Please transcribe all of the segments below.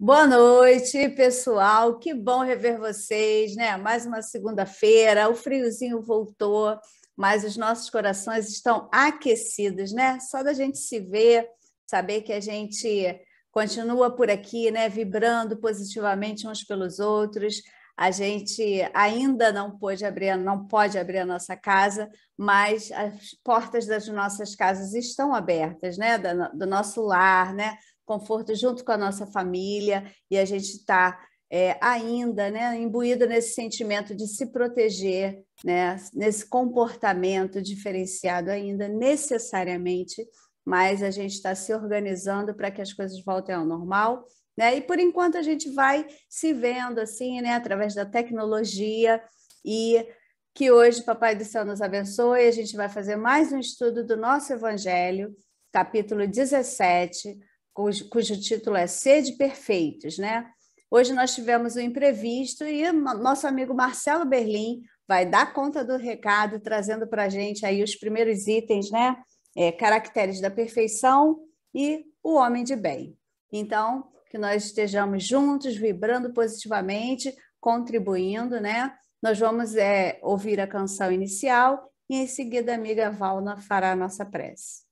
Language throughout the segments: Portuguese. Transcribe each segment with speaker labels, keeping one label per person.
Speaker 1: Boa noite, pessoal. Que bom rever vocês, né? Mais uma segunda-feira, o friozinho voltou, mas os nossos corações estão aquecidos, né? Só da gente se ver, saber que a gente continua por aqui, né? Vibrando positivamente uns pelos outros. A gente ainda não pode abrir a nossa casa, mas as portas das nossas casas estão abertas, né? Do nosso lar, né? Conforto junto com a nossa família, e a gente está ainda, né, imbuído nesse sentimento de se proteger, né, nesse comportamento diferenciado ainda necessariamente, mas a gente está se organizando para que as coisas voltem ao normal, né? E por enquanto a gente vai se vendo assim, né, através da tecnologia, e que hoje Papai do Céu nos abençoe. A gente vai fazer mais um estudo do nosso Evangelho, capítulo 17, cujo título é Sede Perfeitos, né? Hoje nós tivemos um imprevisto e nosso amigo Marcelo Berlim vai dar conta do recado, trazendo para a gente aí os primeiros itens, né? Caracteres da perfeição e o homem de bem. Então, que nós estejamos juntos, vibrando positivamente, contribuindo, né? Nós vamos ouvir a canção inicial e em seguida a amiga Valna fará a nossa prece.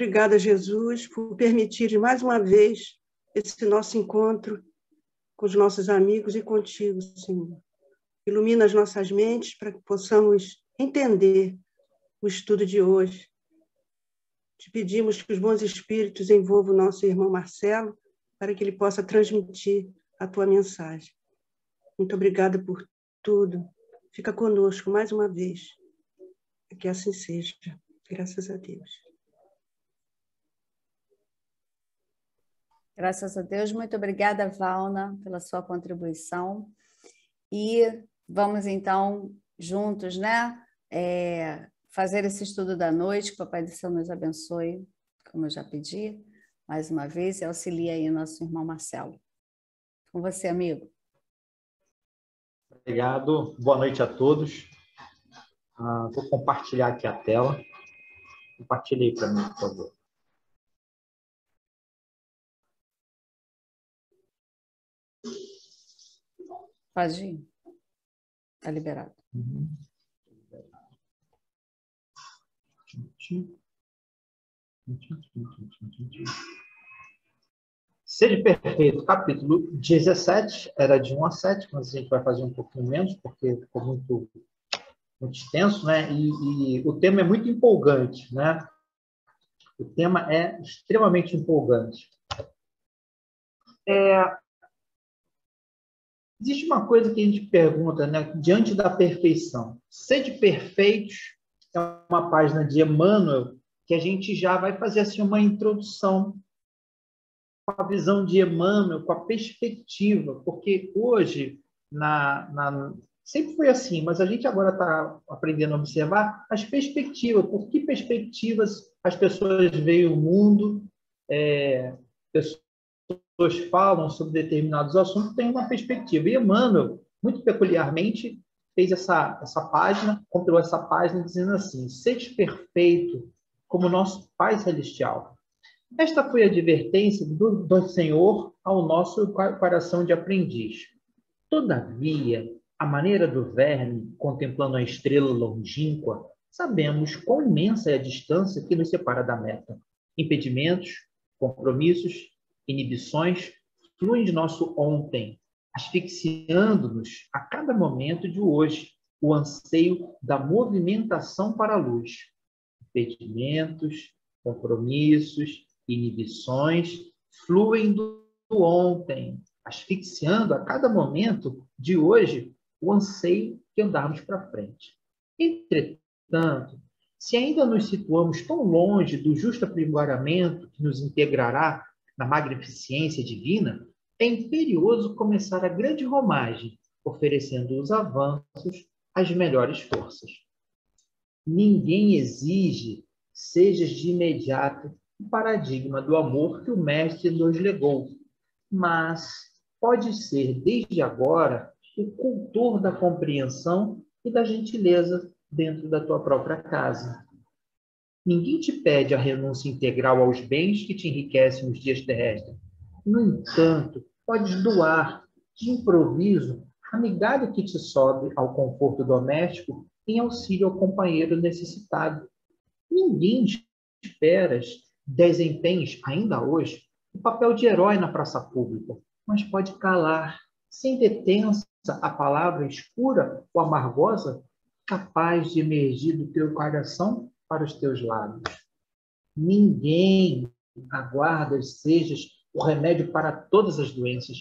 Speaker 2: obrigada, Jesus, por permitir mais uma vez esse nosso encontro com os nossos amigos e contigo, Senhor. Ilumina as nossas mentes para que possamos entender o estudo de hoje. Te pedimos que os bons espíritos envolvam o nosso irmão Marcelo para que ele possa transmitir a tua mensagem. Muito obrigada por tudo. Fica conosco mais uma vez. Que assim seja. Graças a Deus.
Speaker 1: Graças a Deus. Muito obrigada, Valna, pela sua contribuição. E vamos, então, juntos, né? Fazer esse estudo da noite, que o Papai do Céu nos abençoe, como eu já pedi, mais uma vez, e auxilie aí nosso irmão Marcelo. Com você, amigo.
Speaker 3: Obrigado. Boa noite a todos. Vou compartilhar aqui a tela. Compartilhe aí para mim, por favor.
Speaker 1: Pode ir. Está liberado.
Speaker 3: Sede Perfeito, capítulo 17, era de 1 a 7, mas a gente vai fazer um pouquinho menos, porque ficou muito extenso, né? E o tema é muito empolgante, né? O tema é extremamente empolgante. Existe uma coisa que a gente pergunta, né? Diante da perfeição. Sede Perfeitos é uma página de Emmanuel que a gente já vai fazer assim uma introdução com a visão de Emmanuel, com a perspectiva, porque hoje, sempre foi assim, mas a gente agora está aprendendo a observar as perspectivas, por que perspectivas as pessoas veem o mundo, pessoas falam sobre determinados assuntos, tem uma perspectiva. E Emmanuel, muito peculiarmente, fez essa página, compilou essa página dizendo assim: sede perfeito como nosso Pai Celestial. Esta foi a advertência do Senhor ao nosso coração de aprendiz. Todavia, à maneira do verme, contemplando a estrela longínqua, sabemos quão imensa é a distância que nos separa da meta. Impedimentos, compromissos, inibições fluem de nosso ontem, asfixiando-nos a cada momento de hoje, o anseio da movimentação para a luz. Impedimentos, compromissos, inibições fluem do ontem, asfixiando a cada momento de hoje o anseio de andarmos para frente. Entretanto, se ainda nos situamos tão longe do justo aprimoramento que nos integrará na magnificência divina, é imperioso começar a grande romagem, oferecendo os avanços às melhores forças. Ninguém exige sejas de imediato o paradigma do amor que o Mestre nos legou, mas pode ser, desde agora, o cultor da compreensão e da gentileza dentro da tua própria casa. Ninguém te pede a renúncia integral aos bens que te enriquecem nos dias terrestres. No entanto, podes doar, de improviso, a migalha que te sobe ao conforto doméstico em auxílio ao companheiro necessitado. Ninguém espera desempenhes, ainda hoje, o papel de herói na praça pública, mas pode calar, sem detença, a palavra escura ou amargosa, capaz de emergir do teu coração para os teus lábios. Ninguém aguarda sejas o remédio para todas as doenças.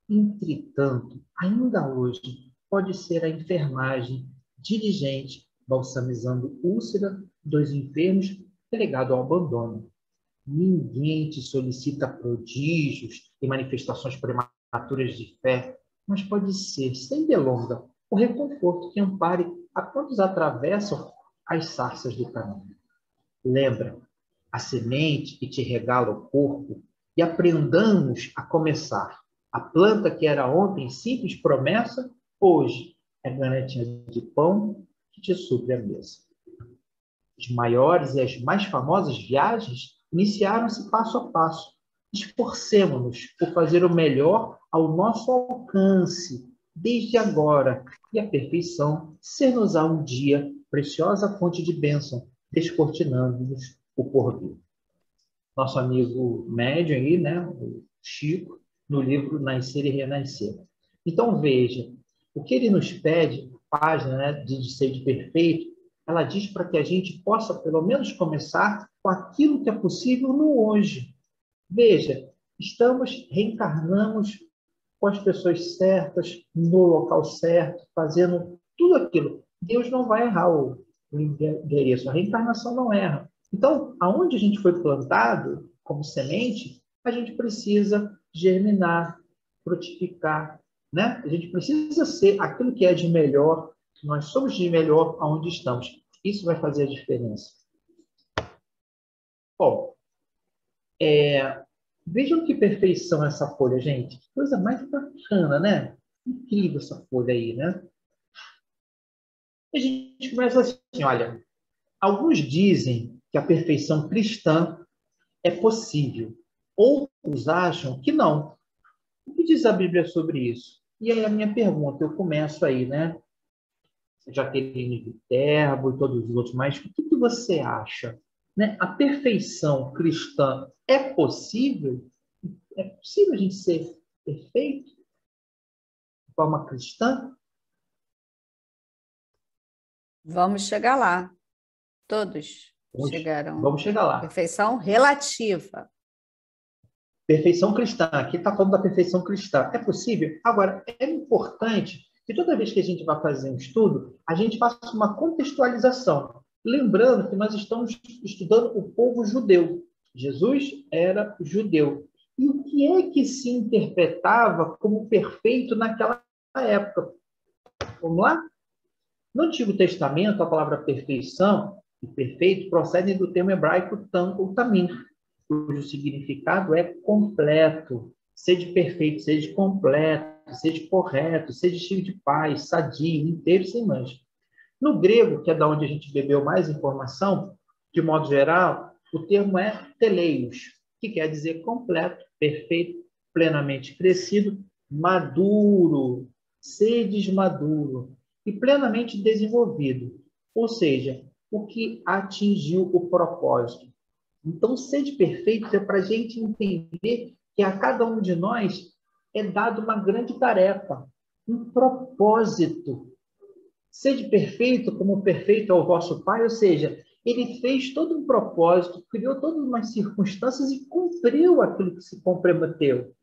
Speaker 3: Entretanto, ainda hoje, pode ser a enfermagem diligente, balsamizando úlcera dos enfermos relegado ao abandono. Ninguém te solicita prodígios e manifestações prematuras de fé, mas pode ser, sem delonga, o reconforto que ampare a quantos atravessam as sarças do caminho. Lembra, a semente que te regala o corpo, e aprendamos a começar. A planta que era ontem simples promessa, hoje é garantia de pão que te supre a mesa. As maiores e as mais famosas viagens iniciaram-se passo a passo. Esforcemo-nos por fazer o melhor ao nosso alcance, desde agora, e a perfeição ser-nos-á um dia preciosa fonte de bênção, descortinando-nos o porvir. nosso amigo médium aí, né, o Chico, no livro Nascer e Renascer. Então, veja, o que ele nos pede, a página, né, de Sede Perfeito, ela diz para que a gente possa, pelo menos, começar com aquilo que é possível no hoje. Veja, reencarnamos com as pessoas certas, no local certo, fazendo tudo aquilo. Deus não vai errar o endereço, a reencarnação não erra. Então, aonde a gente foi plantado como semente, a gente precisa germinar, frutificar, né? A gente precisa ser aquilo que é de melhor, nós somos de melhor aonde estamos. Isso vai fazer a diferença. Bom, vejam que perfeição essa folha, gente. Que coisa mais bacana, né? Incrível essa folha aí, né? E a gente começa assim, olha, alguns dizem que a perfeição cristã é possível. Outros acham que não. O que diz a Bíblia sobre isso? E aí a minha pergunta, eu começo aí, né? Jaqueline Viterbo e todos os outros, mas o que você acha? Né? A perfeição cristã é possível? É possível a gente ser perfeito de forma cristã?
Speaker 1: Vamos chegar lá. Todos chegaram.
Speaker 3: Vamos chegar lá.
Speaker 1: Perfeição relativa.
Speaker 3: Perfeição cristã. Aqui está falando da perfeição cristã. É possível? Agora, é importante que toda vez que a gente vai fazer um estudo, a gente faça uma contextualização. Lembrando que nós estamos estudando o povo judeu. Jesus era judeu. E o que é que se interpretava como perfeito naquela época? Vamos lá? No Antigo Testamento, a palavra perfeição e perfeito procedem do termo hebraico tam ou tamim, cujo significado é completo. Seja perfeito, seja completo, seja correto, seja cheio de paz, sadio, inteiro, sem mancha. No grego, que é da onde a gente bebeu mais informação, de modo geral, o termo é teleios, que quer dizer completo, perfeito, plenamente crescido, maduro, sedes maduro e plenamente desenvolvido, ou seja, o que atingiu o propósito. Então, sede perfeito é para a gente entender que a cada um de nós é dado uma grande tarefa, um propósito. Sede perfeito como perfeito é o vosso Pai, ou seja, ele fez todo um propósito, criou todas umas circunstâncias e cumpriu aquilo que se comprometeu.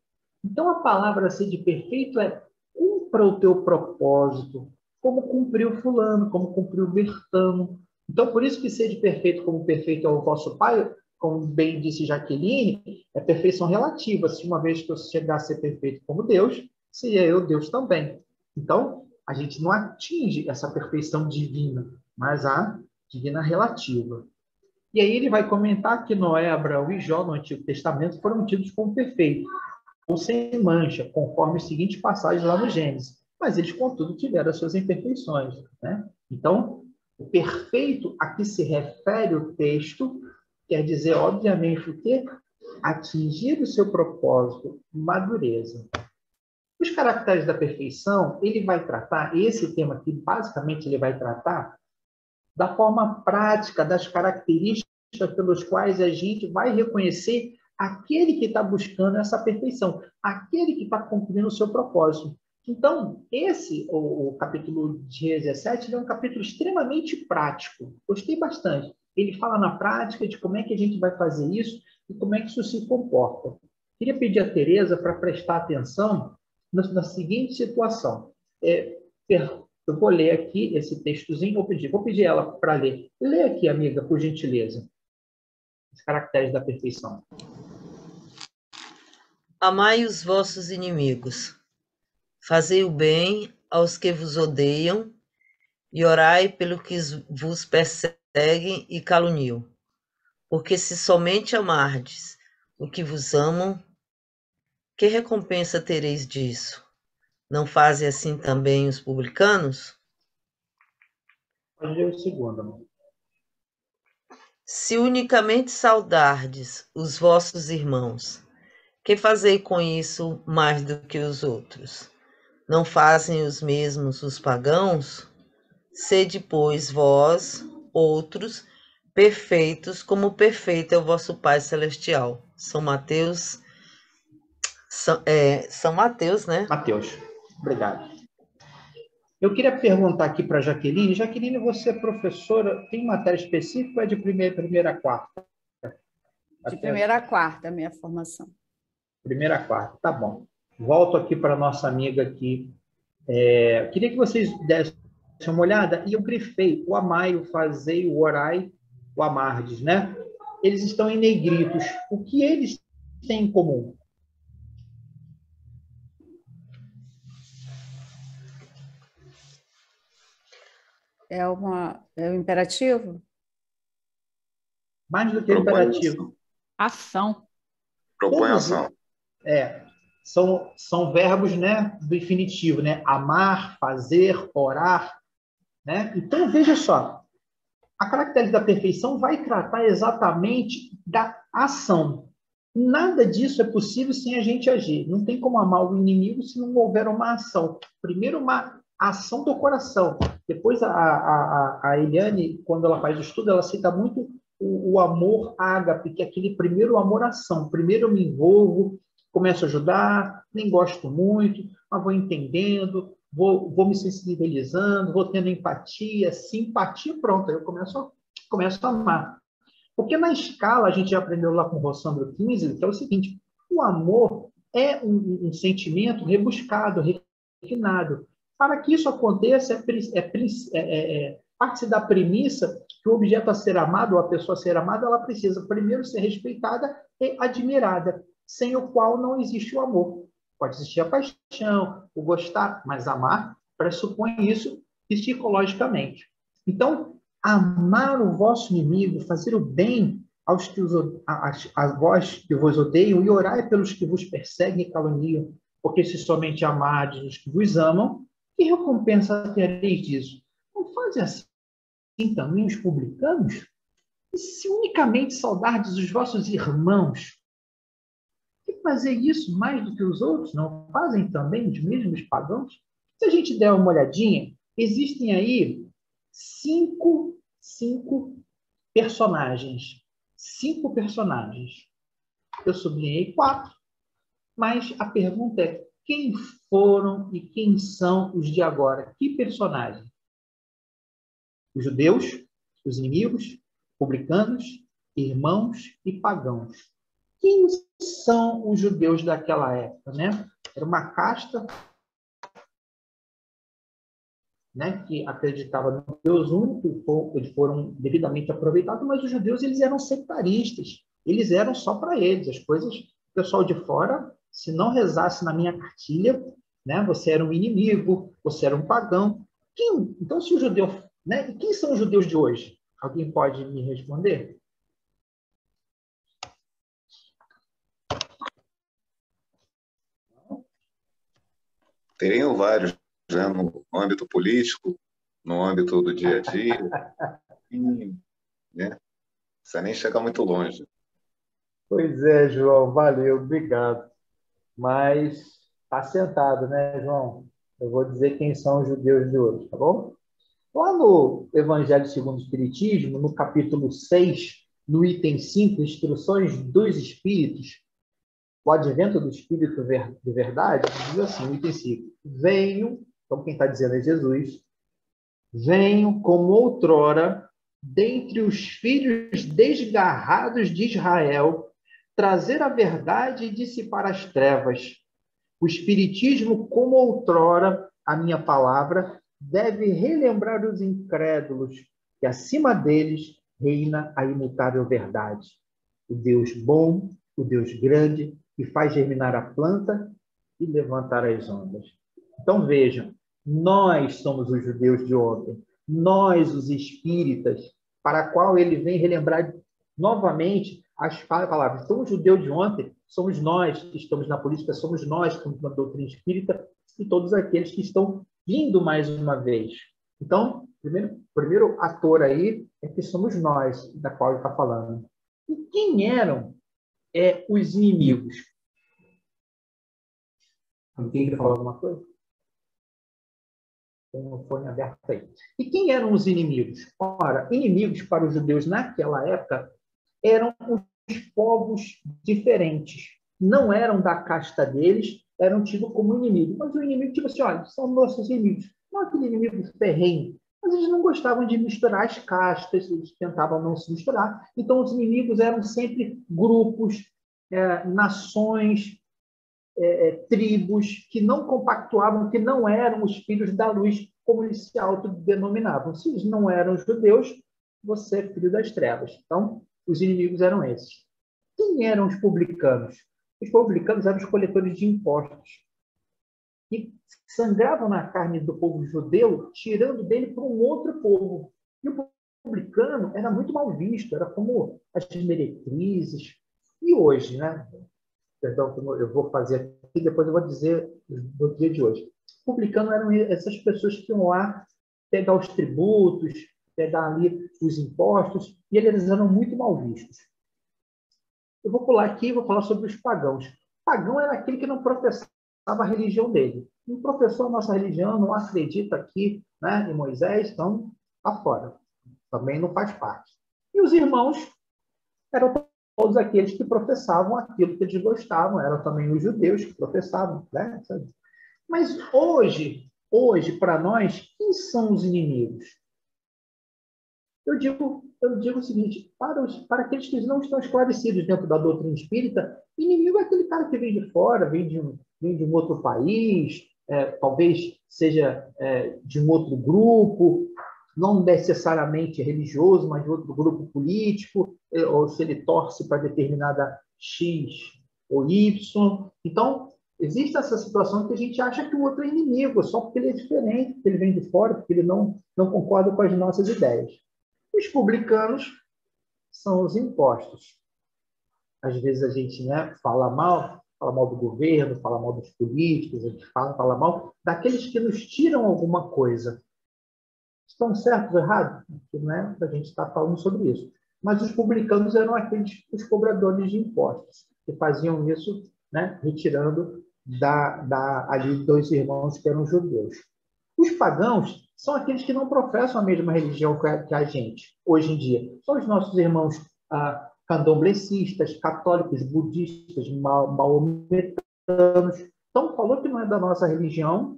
Speaker 3: Então, a palavra sede perfeito é cumpra o teu propósito, como cumpriu fulano, como cumpriu Bertano. Então, por isso que sede perfeito como perfeito é o vosso Pai, como bem disse Jaqueline, é perfeição relativa. Se uma vez que eu chegar a ser perfeito como Deus, seria eu Deus também. Então, a gente não atinge essa perfeição divina, mas a divina relativa. E aí ele vai comentar que Noé, Abraão e Jó, no Antigo Testamento, foram tidos como perfeitos, ou sem mancha, conforme as seguintes passagens lá no Gênesis. Mas eles, contudo, tiveram as suas imperfeições. Né? Então, o perfeito a que se refere o texto quer dizer, obviamente, o quê? Atingir o seu propósito, madureza. Os caracteres da perfeição, ele vai tratar, esse tema aqui, basicamente, ele vai tratar da forma prática, das características pelos quais a gente vai reconhecer aquele que está buscando essa perfeição, aquele que está cumprindo o seu propósito. Então, o capítulo 17, é um capítulo extremamente prático. Gostei bastante. Ele fala na prática de como é que a gente vai fazer isso e como é que isso se comporta. Queria pedir a Tereza para prestar atenção na seguinte situação. Eu vou ler aqui esse textozinho, vou pedir ela para ler. Lê aqui, amiga, por gentileza. Os caracteres da perfeição.
Speaker 4: Amai os vossos inimigos, fazei o bem aos que vos odeiam e orai pelo que vos perseguem e caluniam. Porque se somente amardes o que vos amam, que recompensa tereis disso? Não fazem assim também os publicanos?
Speaker 3: Pode ler o segundo, amor.
Speaker 4: Se unicamente saudardes os vossos irmãos, que fazei com isso mais do que os outros? Não fazem os mesmos os pagãos? Sede, pois, vós, outros, perfeitos, como perfeito é o vosso Pai Celestial. São Mateus, São Mateus, né?
Speaker 3: Mateus, obrigado. Eu queria perguntar aqui para a Jaqueline. Jaqueline, você é professora, tem matéria específica ou é de primeira a quarta?
Speaker 1: De primeira a quarta, a minha formação.
Speaker 3: Primeira a quarta, tá bom. Volto aqui para a nossa amiga aqui. Queria que vocês dessem uma olhada, e eu grifei o amai, o fazei, o orai, o amardes, né? Eles estão em negritos. O que eles têm em comum?
Speaker 1: É um imperativo?
Speaker 3: Mais do que
Speaker 5: Propõe
Speaker 3: imperativo.
Speaker 6: Ação.
Speaker 5: Propõe
Speaker 3: Todos
Speaker 5: ação.
Speaker 3: são verbos, né, do infinitivo, né? Amar, fazer, orar, né? Então, veja só, a característica da perfeição vai tratar exatamente da ação. Nada disso é possível sem a gente agir. Não tem como amar o inimigo se não houver uma ação. Primeiro, uma ação do coração. Depois, a Eliane, quando ela faz o estudo, ela cita muito o amor ágape, que é aquele primeiro amor-ação. Primeiro eu me envolvo, começo a ajudar, nem gosto muito, mas vou entendendo, vou me sensibilizando, vou tendo empatia, simpatia, pronto, aí eu começo a amar. Porque na escala, a gente já aprendeu lá com o Rossandro 15, que é o seguinte, o amor é um sentimento rebuscado, refinado. Para que isso aconteça, parte da premissa que o objeto a ser amado, ou a pessoa a ser amada, ela precisa primeiro ser respeitada e admirada, sem o qual não existe o amor. Pode existir a paixão, o gostar, mas amar pressupõe isso psicologicamente. Então, amar o vosso inimigo, fazer o bem a vós que vos odeiam, e orai pelos que vos perseguem e caluniam, porque se somente amardes os que vos amam, que recompensa tereis disso? Não fazem assim também os publicanos? E se unicamente saudardes os vossos irmãos, que fazer isso mais do que os outros? Não fazem também os mesmos pagãos? Se a gente der uma olhadinha, existem aí cinco personagens. 5 personagens. Eu sublinhei 4, mas a pergunta é: quem foram e quem são os de agora? Que personagens? Os judeus, os inimigos, publicanos, irmãos e pagãos. Quem são os judeus daquela época, né? Era uma casta, né, que acreditava no Deus único, eles foram devidamente aproveitados, mas os judeus eles eram sectaristas, eles eram só para eles, as coisas, o pessoal de fora, se não rezasse na minha cartilha, né, você era um inimigo, você era um pagão. Então, se o judeu, né, quem são os judeus de hoje? Alguém pode me responder?
Speaker 5: Teriam vários, né, no âmbito político, no âmbito do dia a dia, né? Não precisa nem chegar muito longe.
Speaker 3: Pois é, João, valeu, obrigado. Mas está sentado, né, João? Eu vou dizer quem são os judeus de hoje, tá bom? Lá no Evangelho segundo o Espiritismo, no capítulo 6, no item 5, Instruções dos Espíritos, o advento do Espírito de verdade, diz assim, o item 5, venho, então quem está dizendo é Jesus, venho como outrora, dentre os filhos desgarrados de Israel, trazer a verdade e dissipar as trevas. O Espiritismo, como outrora, a minha palavra, deve relembrar os incrédulos que acima deles reina a imutável verdade. O Deus bom, o Deus grande, que faz germinar a planta e levantar as ondas. Então vejam, nós somos os judeus de ontem, nós os espíritas, para a qual ele vem relembrar novamente as palavras. Então, o judeu de ontem somos nós que estamos na política, somos nós que estamos na doutrina espírita e todos aqueles que estão vindo mais uma vez. Então, primeiro ator aí é que somos nós, da qual ele está falando. E quem eram os inimigos? Alguém quer falar alguma coisa? Tem um fone aberto aí. E quem eram os inimigos? Ora, inimigos para os judeus naquela época eram os povos diferentes. Não eram da casta deles, eram tidos como inimigo. Mas o inimigo, tipo assim, olha, são nossos inimigos. Não aquele inimigo ferrenho. Mas eles não gostavam de misturar as castas, eles tentavam não se misturar. Então, os inimigos eram sempre grupos, nações, tribos que não compactuavam, que não eram os filhos da luz, como eles se autodenominavam. Se eles não eram judeus, você é filho das trevas. Então, os inimigos eram esses. Quem eram os publicanos? Os publicanos eram os coletores de impostos, que sangravam na carne do povo judeu, tirando dele para um outro povo. E o publicano era muito mal visto, era como as meretrizes. E hoje, né? Perdão, eu vou fazer aqui, depois eu vou dizer no dia de hoje. Publicano eram essas pessoas que iam lá pegar os tributos, pegar ali os impostos, e eles eram muito mal vistos. Eu vou pular aqui e vou falar sobre os pagãos. Pagão era aquele que não professava a religião dele. Não professou a nossa religião, não acredita aqui, né, em Moisés, então está fora. Também não faz parte. E os irmãos eram todos aqueles que professavam aquilo que eles gostavam, eram também os judeus que professavam, né? Mas hoje para nós, quem são os inimigos? Eu digo o seguinte, para aqueles que não estão esclarecidos dentro da doutrina espírita, inimigo é aquele cara que vem de fora, vem de um outro país, talvez seja de um outro grupo, não necessariamente religioso, mas de outro grupo político, ou se ele torce para determinada X ou Y. Então, existe essa situação que a gente acha que o outro é inimigo, só porque ele é diferente, porque ele vem de fora, porque ele não concorda com as nossas ideias. Os publicanos são os impostos. Às vezes a gente, né, fala mal do governo, fala mal dos políticos, a gente fala mal daqueles que nos tiram alguma coisa. Estão certos ou errados? Não é para a gente estar falando sobre isso. Mas os publicanos eram os cobradores de impostos, que faziam isso, né, retirando ali dos irmãos que eram judeus. Os pagãos são aqueles que não professam a mesma religião que a gente, hoje em dia. São os nossos irmãos candomblecistas, católicos, budistas, maometanos. Então, falou que não é da nossa religião,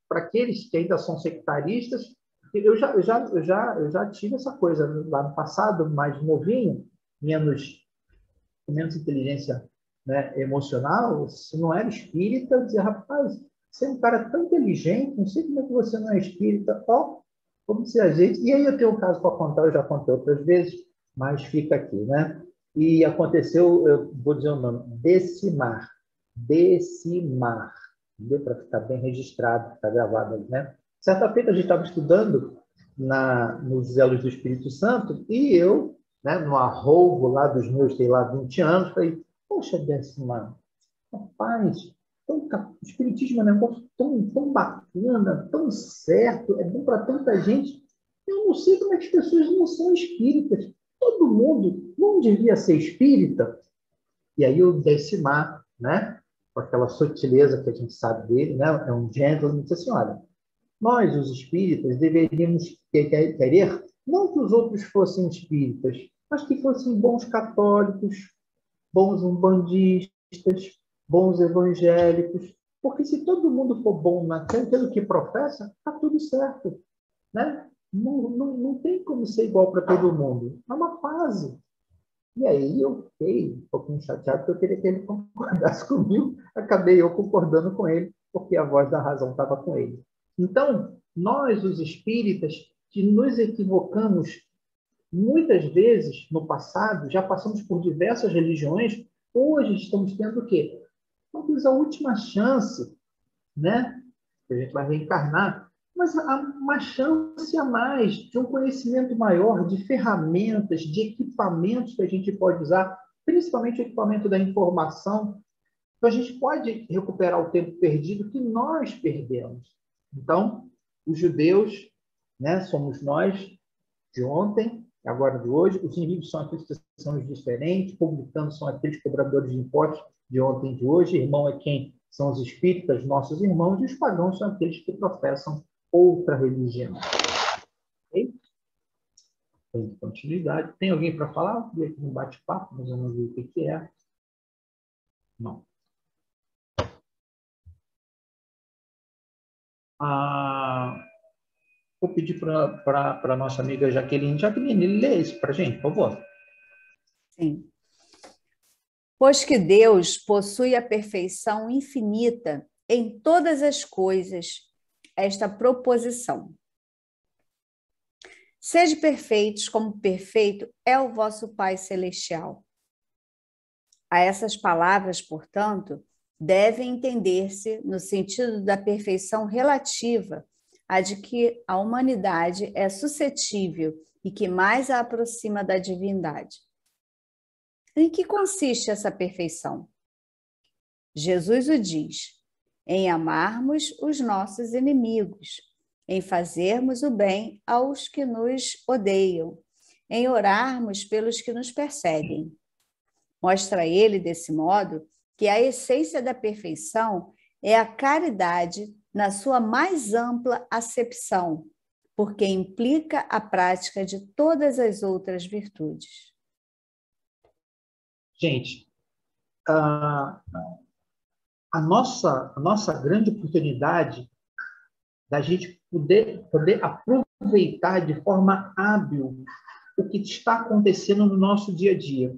Speaker 3: para aqueles que ainda são sectaristas. Eu já tive essa coisa lá no passado, mais novinho, menos inteligência, né, emocional. Se não era espírita, eu dizia, rapaz, você é um cara tão inteligente, não sei como é que você não é espírita. Como se a gente... E aí eu tenho um caso para contar, eu já contei outras vezes, mas fica aqui, né? E aconteceu, eu vou dizer o nome, Decimar, para ficar bem registrado, ficar gravado ali, né? Certa feita a gente estava estudando nos Elos do Espírito Santo e eu, né, no arroubo lá dos meus, sei lá, 20 anos, falei, poxa, Decimar, rapaz, o espiritismo é um negócio tão bacana, tão certo, é bom para tanta gente. Eu não sei como é que as pessoas não são espíritas. Todo mundo não devia ser espírita. E aí o Decimar, né, com aquela sutileza que a gente sabe dele, né, é um gentleman, disse assim, olha, nós, os espíritas, deveríamos querer não que os outros fossem espíritas, mas que fossem bons católicos, bons umbandistas, bons evangélicos, porque se todo mundo for bom naquilo que professa, está tudo certo, né? Não tem como ser igual para todo mundo. É uma fase. E aí eu fiquei um pouquinho chateado, porque eu queria que ele concordasse comigo. Acabei eu concordando com ele, porque a voz da razão estava com ele. Então, nós, os espíritas, que nos equivocamos muitas vezes no passado, já passamos por diversas religiões, hoje estamos tendo o quê? Talvez a última chance, né? Que a gente vai reencarnar, mas há uma chance a mais de um conhecimento maior de ferramentas, de equipamentos que a gente pode usar, principalmente o equipamento da informação, então a gente pode recuperar o tempo perdido que nós perdemos. Então, os judeus, né, somos nós de ontem, agora de hoje, os inimigos são aqueles que são os diferentes, publicanos são aqueles cobradores de impostos de ontem e de hoje, irmão é quem são os espíritas, nossos irmãos, e os pagãos são aqueles que professam outra religião. Ok? Tem continuidade. Tem alguém para falar? Eu vi aqui no bate-papo, mas eu não vi o que é. Não. Vou pedir para a nossa amiga Jaqueline. Jaqueline, lê isso para a gente, por favor.
Speaker 1: Sim. Pois que Deus possui a perfeição infinita em todas as coisas, esta proposição. Sede perfeitos, como perfeito é o vosso Pai Celestial. A essas palavras, portanto, devem entender-se no sentido da perfeição relativa, a de que a humanidade é suscetível e que mais a aproxima da divindade. Em que consiste essa perfeição? Jesus o diz: em amarmos os nossos inimigos, em fazermos o bem aos que nos odeiam, em orarmos pelos que nos perseguem. Mostra ele, desse modo, que a essência da perfeição é a caridade na sua mais ampla acepção, porque implica a prática de todas as outras virtudes.
Speaker 3: Gente, a nossa grande oportunidade da gente poder aproveitar de forma hábil o que está acontecendo no nosso dia a dia.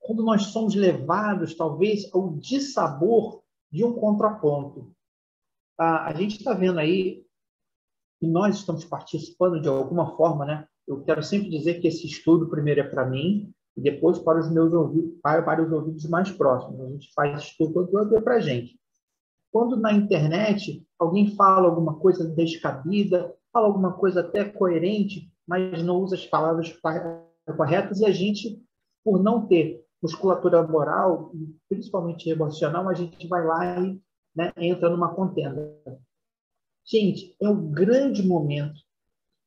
Speaker 3: Quando nós somos levados, talvez, ao dissabor de um contraponto. A gente está vendo aí, e nós estamos participando de alguma forma, né? Eu quero sempre dizer que esse estudo primeiro é para mim, e depois para os meus ouvidos, para os ouvidos mais próximos. A gente faz estudo todo para a gente. Quando na internet alguém fala alguma coisa descabida, fala alguma coisa até coerente, mas não usa as palavras corretas, e a gente, por não ter musculatura moral, principalmente emocional, a gente vai lá e, né, entra numa contenda. Gente, é um grande momento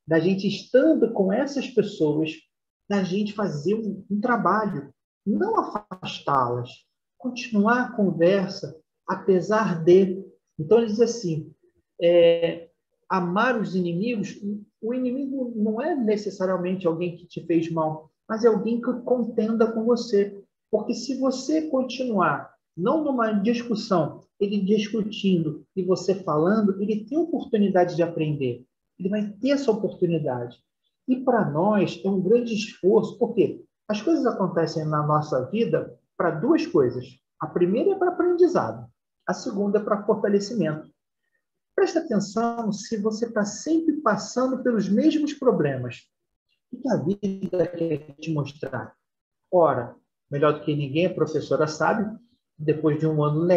Speaker 3: da gente, estando com essas pessoas, da gente fazer um trabalho, não afastá-las, continuar a conversa, apesar de... Então, ele diz assim, amar os inimigos, o inimigo não é necessariamente alguém que te fez mal, mas é alguém que contenda com você. Porque se você continuar, não numa discussão, ele discutindo e você falando, ele tem oportunidade de aprender. Ele vai ter essa oportunidade. E para nós é um grande esforço, porque as coisas acontecem na nossa vida para duas coisas. A primeira é para aprendizado, a segunda é para fortalecimento. Presta atenção se você está sempre passando pelos mesmos problemas. O que a vida quer te mostrar? Ora, melhor do que ninguém, a professora sabe, depois de um ano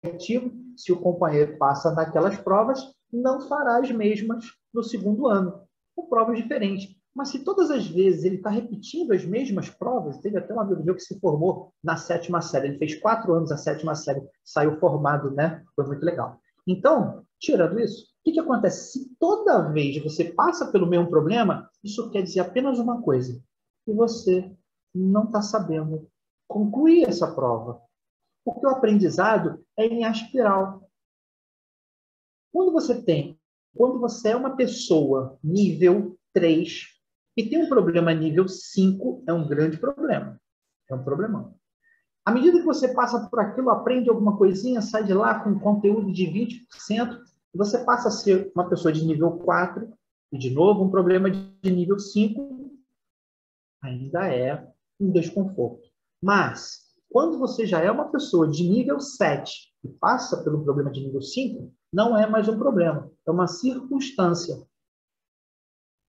Speaker 3: letivo, se o companheiro passa naquelas provas, não fará as mesmas no segundo ano, com provas diferentes. Mas se todas as vezes ele está repetindo as mesmas provas, teve até um amigo meu que se formou na 7ª série, ele fez 4 anos a 7ª série, saiu formado, né? Foi muito legal. Então, tirando isso, o que acontece? Se toda vez você passa pelo mesmo problema, isso quer dizer apenas uma coisa, que você não está sabendo concluir essa prova. Porque o aprendizado é em espiral. Quando você é uma pessoa nível 3 e tem um problema nível 5, é um grande problema. É um problemão. À medida que você passa por aquilo, aprende alguma coisinha, sai de lá com conteúdo de 20%, e você passa a ser uma pessoa de nível 4, e de novo um problema de nível 5, ainda é um desconforto. Mas, quando você já é uma pessoa de nível 7 e passa pelo problema de nível 5, não é mais um problema, é uma circunstância.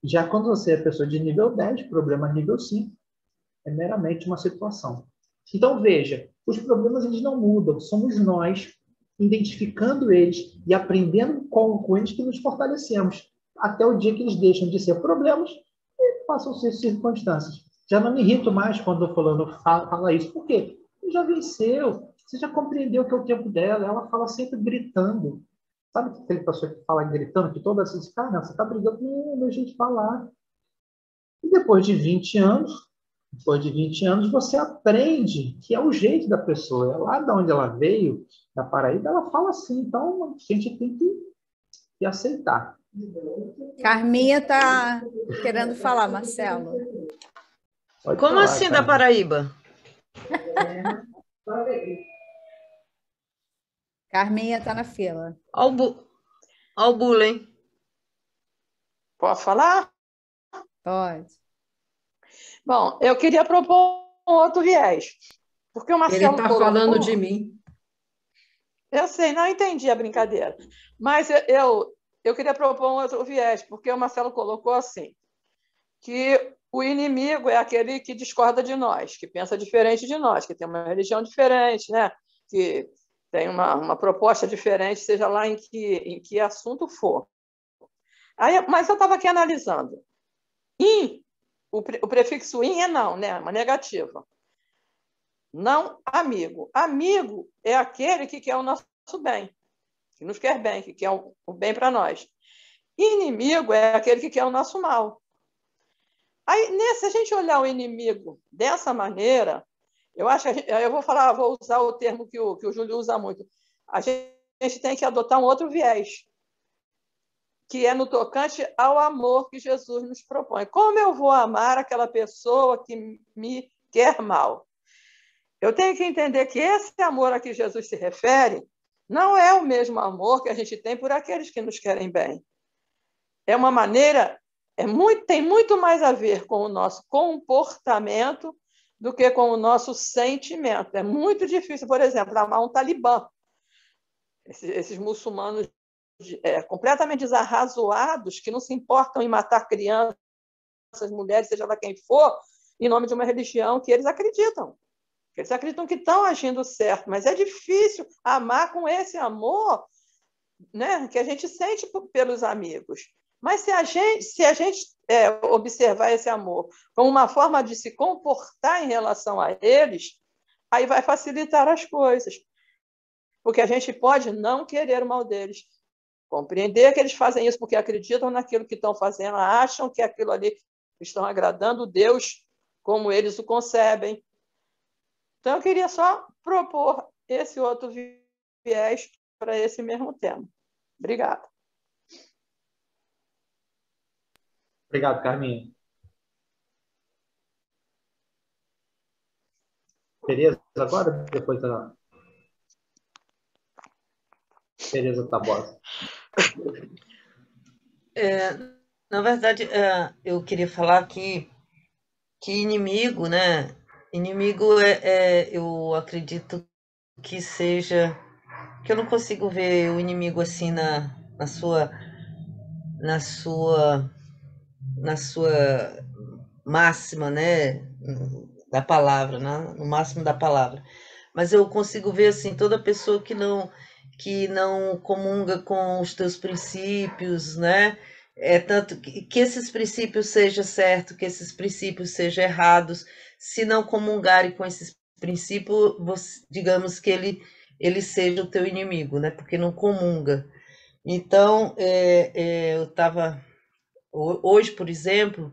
Speaker 3: Já quando você é pessoa de nível 10, problema nível 5, é meramente uma situação. Então, veja, os problemas eles não mudam, somos nós identificando eles e aprendendo com eles que nos fortalecemos, até o dia que eles deixam de ser problemas e passam a ser circunstâncias. Já não me irrito mais quando o fulano fala isso. Por quê? Ele já venceu, você já compreendeu que é o tempo dela, ela fala sempre gritando. Sabe aquele pessoa que fala gritando, que toda assim, cara, você está brigando, não, deixa a gente falar. E depois de 20 anos, você aprende que é o jeito da pessoa. Lá de onde ela veio, da Paraíba, ela fala assim. Então, a gente tem que aceitar.
Speaker 1: Carminha está querendo falar, Marcelo.
Speaker 3: Pode
Speaker 4: Como
Speaker 3: falar,
Speaker 4: assim da
Speaker 3: cara.
Speaker 4: Paraíba?
Speaker 1: Carminha está na fila.
Speaker 4: Ó o bullying.
Speaker 6: Posso falar?
Speaker 1: Pode.
Speaker 6: Bom, eu queria propor um outro viés, porque o
Speaker 7: Ele
Speaker 6: Marcelo
Speaker 7: está
Speaker 6: colocou...
Speaker 7: falando de mim.
Speaker 6: Eu sei, não entendi a brincadeira, mas eu queria propor um outro viés, porque o Marcelo colocou assim, que o inimigo é aquele que discorda de nós, que pensa diferente de nós, que tem uma religião diferente, né? Que tem uma proposta diferente, seja lá em que assunto for. Aí, mas eu estava aqui analisando. O prefixo in é não, né? Uma negativa. Não amigo. Amigo é aquele que quer o nosso bem, que nos quer bem, que quer o bem para nós. Inimigo é aquele que quer o nosso mal. Aí, se a gente olhar o inimigo dessa maneira, eu acho que eu vou usar o termo que o Júlio usa muito. A gente tem que adotar um outro viés, que é no tocante ao amor que Jesus nos propõe. Como eu vou amar aquela pessoa que me quer mal? Eu tenho que entender que esse amor a que Jesus se refere não é o mesmo amor que a gente tem por aqueles que nos querem bem. É uma maneira, tem muito mais a ver com o nosso comportamento do que com o nosso sentimento. É muito difícil, por exemplo, amar um talibã. Esses muçulmanos completamente desarrazoados, que não se importam em matar crianças, mulheres, seja lá quem for, em nome de uma religião que eles acreditam. Eles acreditam que estão agindo certo, mas é difícil amar com esse amor, né, que a gente sente pelos amigos. Mas se a gente observar esse amor como uma forma de se comportar em relação a eles, aí vai facilitar as coisas. Porque a gente pode não querer o mal deles, compreender que eles fazem isso porque acreditam naquilo que estão fazendo, acham que aquilo ali estão agradando Deus como eles o concebem. Então, eu queria só propor esse outro viés para esse mesmo tema. Obrigada.
Speaker 3: Obrigado, Carminha. Tereza, agora? Depois da Tereza Tabosa.
Speaker 4: Na verdade, eu queria falar que inimigo, né? Inimigo eu acredito que seja... que eu não consigo ver o inimigo assim na sua máxima, né, da palavra, né, no máximo da palavra. Mas eu consigo ver assim toda pessoa que não comunga com os teus princípios, né? Tanto que esses princípios sejam certos, que esses princípios sejam errados, se não comungarem com esses princípios, digamos que ele seja o teu inimigo, né? Porque não comunga. Então, eu estava... Hoje, por exemplo,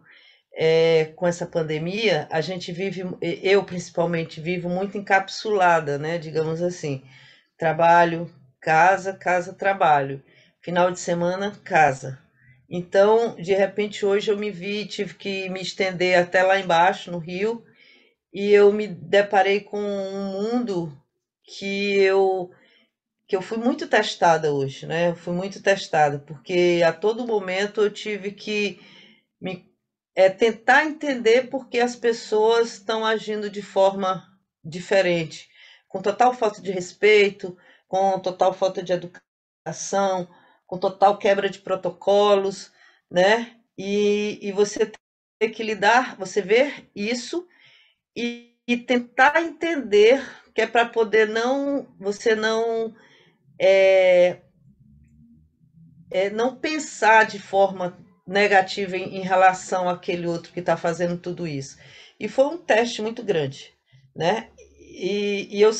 Speaker 4: com essa pandemia, a gente vive, eu principalmente, vivo muito encapsulada, né? Digamos assim, trabalho, casa, casa, trabalho. Final de semana, casa. Então, de repente, hoje eu tive que me estender até lá embaixo, no Rio, e eu me deparei com um mundo que eu fui muito testada hoje, né? Eu fui muito testada, porque a todo momento eu tive que tentar entender por que as pessoas estão agindo de forma diferente, com total falta de respeito, com total falta de educação, com total quebra de protocolos, né? E você ter que lidar, você ver isso e tentar entender, que é para poder você não pensar de forma negativa em relação àquele outro que está fazendo tudo isso. E foi um teste muito grande, né? E eu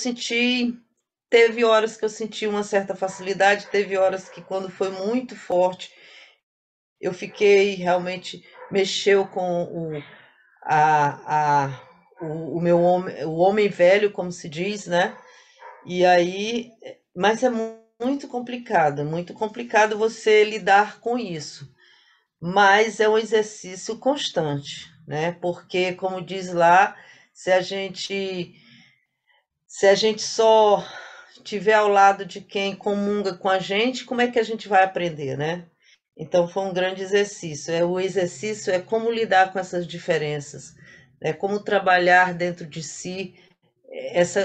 Speaker 4: teve horas que eu senti uma certa facilidade, teve horas que, quando foi muito forte, eu fiquei realmente, mexeu com o meu homem, o homem velho, como se diz, né? E aí, mas é muito complicado você lidar com isso. Mas é um exercício constante, né? Porque, como diz lá, se a gente só estiver ao lado de quem comunga com a gente, como é que a gente vai aprender, né? Então foi um grande exercício. O exercício é como lidar com essas diferenças, né? Como trabalhar dentro de si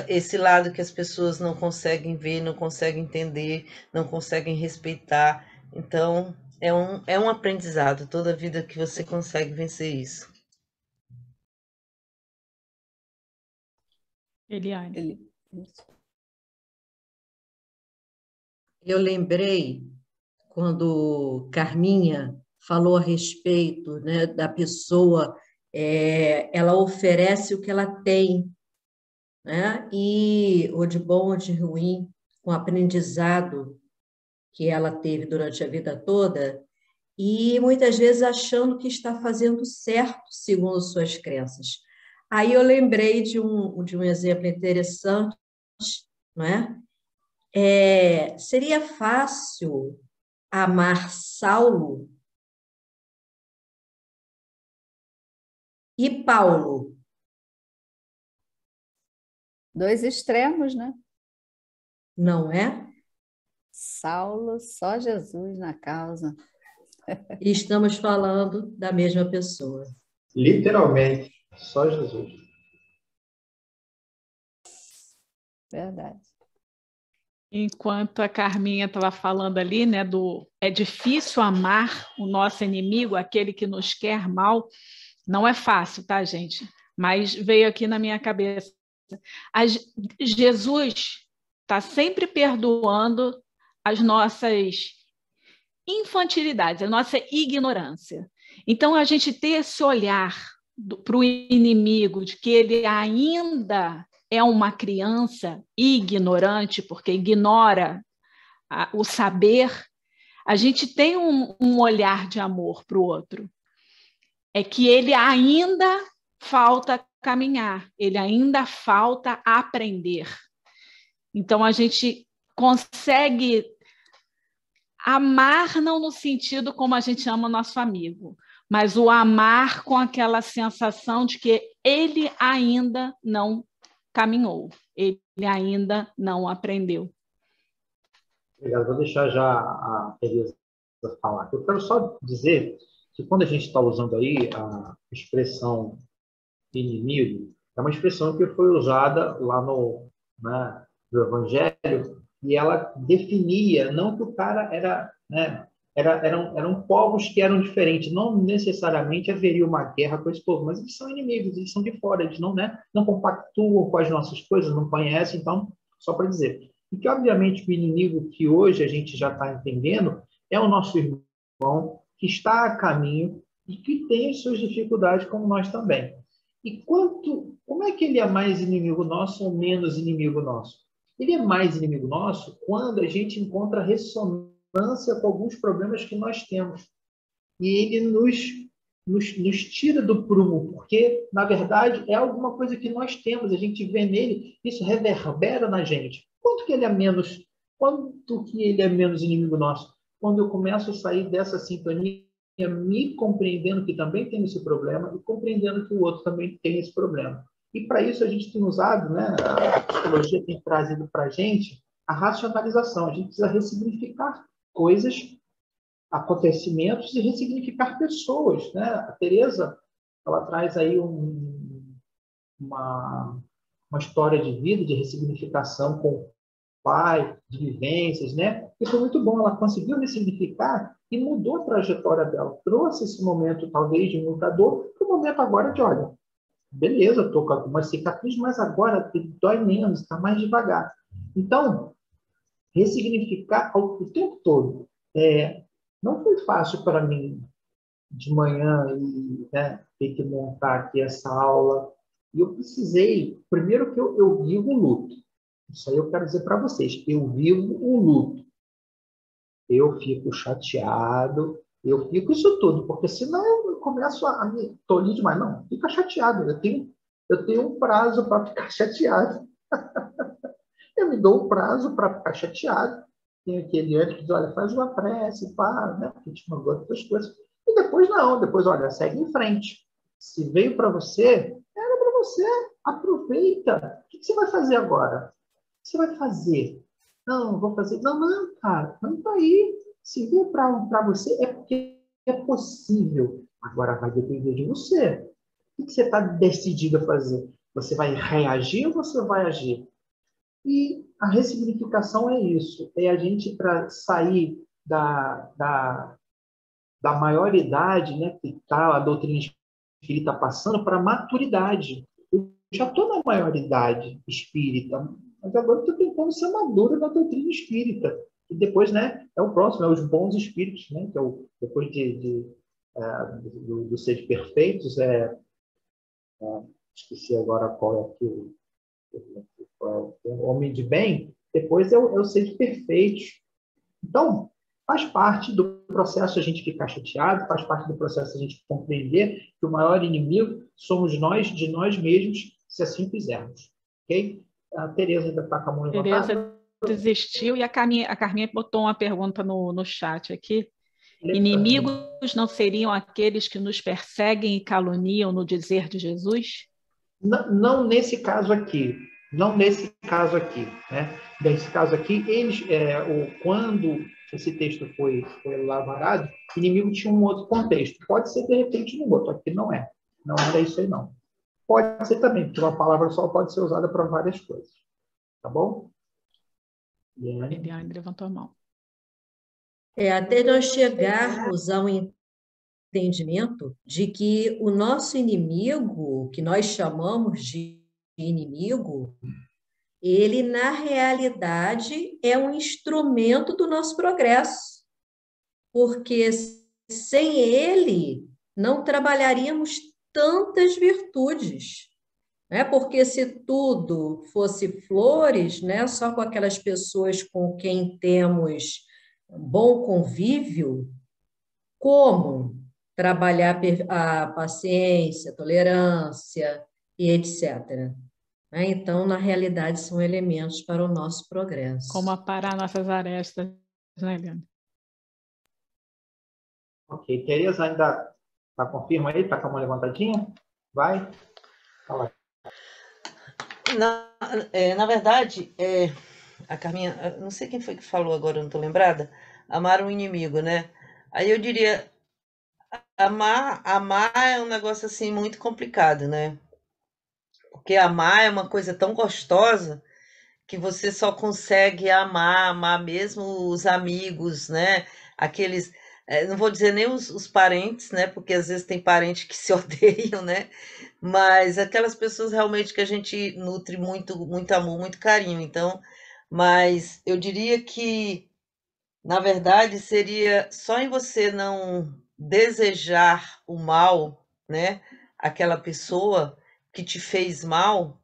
Speaker 4: esse lado que as pessoas não conseguem ver, não conseguem entender, não conseguem respeitar. Então é um aprendizado toda a vida que você consegue vencer isso.
Speaker 7: Eliane.
Speaker 8: Eu lembrei quando Carminha falou a respeito, né, da pessoa, ela oferece o que ela tem, né, e ou de bom ou de ruim, com o aprendizado que ela teve durante a vida toda, e muitas vezes achando que está fazendo certo segundo suas crenças. Aí eu lembrei de um exemplo interessante, não é? Seria fácil amar Saulo e Paulo.
Speaker 1: Dois extremos, né?
Speaker 8: Não é?
Speaker 1: Saulo, só Jesus na causa.
Speaker 8: E estamos falando da mesma pessoa.
Speaker 3: Literalmente, só Jesus.
Speaker 1: Verdade.
Speaker 7: Enquanto a Carminha estava falando ali, né, é difícil amar o nosso inimigo, aquele que nos quer mal. Não é fácil, tá, gente? Mas veio aqui na minha cabeça. Jesus está sempre perdoando as nossas infantilidades, a nossa ignorância. Então, a gente ter esse olhar para o inimigo, de que ele ainda é uma criança ignorante, porque ignora o saber, a gente tem um olhar de amor para o outro. É que ele ainda falta caminhar, ele ainda falta aprender. Então, a gente consegue amar não no sentido como a gente ama nosso amigo, mas o amar com aquela sensação de que ele ainda não caminhou, ele ainda não aprendeu.
Speaker 3: Obrigado. Vou deixar já a Tereza falar. Eu quero só dizer que quando a gente está usando aí a expressão inimigo, é uma expressão que foi usada lá no Evangelho, e ela definia, não que o cara era, né, eram povos que eram diferentes, não necessariamente haveria uma guerra com esse povo, mas eles são inimigos, eles são de fora, eles não compactuam com as nossas coisas, não conhecem, então, só para dizer. E que, obviamente, o inimigo que hoje a gente já está entendendo é o nosso irmão, que está a caminho e que tem as suas dificuldades, como nós também. E como é que ele é mais inimigo nosso ou menos inimigo nosso? Ele é mais inimigo nosso quando a gente encontra ressonância com alguns problemas que nós temos. E ele nos tira do prumo, porque, na verdade, é alguma coisa que nós temos, a gente vê nele, isso reverbera na gente. Quanto que ele é menos inimigo nosso? Quando eu começo a sair dessa sintonia, me compreendendo que também tem esse problema e compreendendo que o outro também tem esse problema. E para isso a gente tem usado, né, a psicologia tem trazido para a gente a racionalização. A gente precisa ressignificar coisas, acontecimentos e ressignificar pessoas, né? A Tereza, ela traz aí uma história de vida, de ressignificação com o pai, de vivências, né? E foi muito bom, ela conseguiu ressignificar e mudou a trajetória dela, trouxe esse momento, talvez, de muita dor, para o momento agora de, olha, beleza, estou com algumas cicatrizes, mas agora dói menos, está mais devagar. Então, ressignificar o tempo todo. Não foi fácil para mim, de manhã, ter que montar aqui essa aula. E eu precisei, primeiro que eu vivo o luto. Isso aí eu quero dizer para vocês, eu vivo o luto. Eu fico chateado, eu fico isso tudo, porque senão eu começo a me tolir demais. Não, fica chateado. Eu tenho um prazo para ficar chateado. Eu me dou um prazo para ficar chateado. tem aquele antes que diz, olha, faz uma prece, pá, né? Porque te mandou outras coisas. E depois não, depois, olha, segue em frente. Se veio para você, era para você. Aproveita. O que você vai fazer agora? O que você vai fazer? Não, vou fazer. Não, não, cara, não tá aí. Se veio para você, é porque é possível. Agora vai depender de você. O que você está decidido a fazer? Você vai reagir ou você vai agir? E a ressignificação é isso, é a gente para sair da maioridade, né, que tá, a doutrina espírita passando para a maturidade. Eu já estou na maioridade espírita, mas agora estou tentando ser madura na doutrina espírita. E depois, né, é o próximo, é os bons espíritos, né, que é o, depois do ser perfeitos, esqueci agora qual é aqui o homem de bem, depois é o ser de perfeitos. Então, faz parte do processo a gente ficar chateado, faz parte do processo a gente compreender que o maior inimigo somos nós, de nós mesmos, se assim fizermos. Ok? A Tereza ainda está com a mão levantada.
Speaker 7: Tereza desistiu e a Carminha botou uma pergunta no chat aqui. Inimigos não seriam aqueles que nos perseguem e caluniam no dizer de Jesus?
Speaker 3: Não, não nesse caso aqui. Não nesse caso aqui. Né? Nesse caso aqui, eles, quando esse texto foi elaborado, o inimigo tinha um outro contexto. Pode ser, de repente, no outro. Aqui não é. Não era isso aí, não. Pode ser também, porque uma palavra só pode ser usada para várias coisas. Tá bom?
Speaker 7: Eliane levantou a mão.
Speaker 8: Até nós chegarmos ao entendimento de que o nosso inimigo, que nós chamamos de inimigo, ele, na realidade, é um instrumento do nosso progresso, porque sem ele não trabalharíamos tantas virtudes, né? Porque se tudo fosse flores, né, só com aquelas pessoas com quem temos bom convívio, como trabalhar a paciência, a tolerância e etc. Então, na realidade, são elementos para o nosso progresso.
Speaker 7: Como aparar nossas arestas, né, Eliane?
Speaker 3: Ok. Tereza ainda confirma aí? Está com a mão levantadinha? Vai. Fala.
Speaker 4: Na verdade, a Carminha, não sei quem foi que falou agora, não estou lembrada, amar um inimigo, né? Aí eu diria, amar é um negócio assim muito complicado, né? Porque amar é uma coisa tão gostosa que você só consegue amar mesmo os amigos, né? Aqueles, não vou dizer nem os parentes, né? Porque às vezes tem parente que se odeiam, né? Mas aquelas pessoas realmente que a gente nutre muito, muito amor, muito carinho. Então, mas eu diria que, na verdade, seria só em você não desejar o mal, né? Aquela pessoa que te fez mal,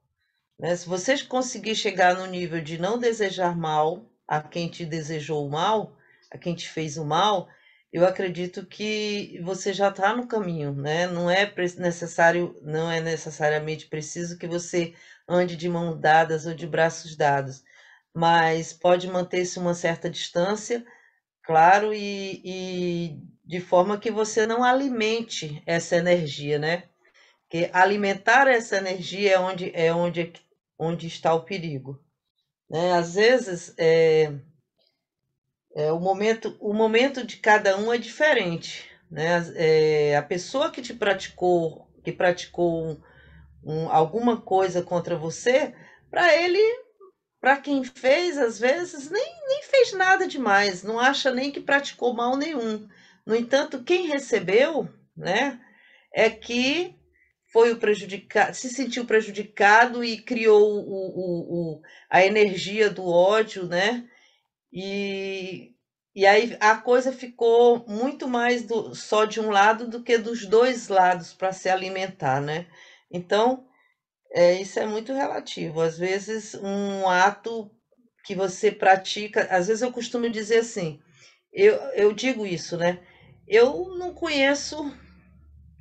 Speaker 4: né? Se você conseguir chegar no nível de não desejar mal a quem te desejou o mal, a quem te fez o mal, eu acredito que você já está no caminho, né? Não é necessário, não é necessariamente preciso que você ande de mãos dadas ou de braços dados, mas pode manter-se uma certa distância, claro, e de forma que você não alimente essa energia, né? Porque alimentar essa energia onde está o perigo, né? Às vezes o momento de cada um é diferente, né? A pessoa que praticou alguma coisa contra você, para quem fez, às vezes nem fez nada demais, não acha nem que praticou mal nenhum. No entanto, quem recebeu, né, é que foi o prejudicado, se sentiu prejudicado e criou a energia do ódio, né? E aí a coisa ficou muito mais só de um lado do que dos dois lados para se alimentar, né? Então, isso é muito relativo. Às vezes, um ato que você pratica, às vezes eu costumo dizer assim, eu digo isso, né? Eu não conheço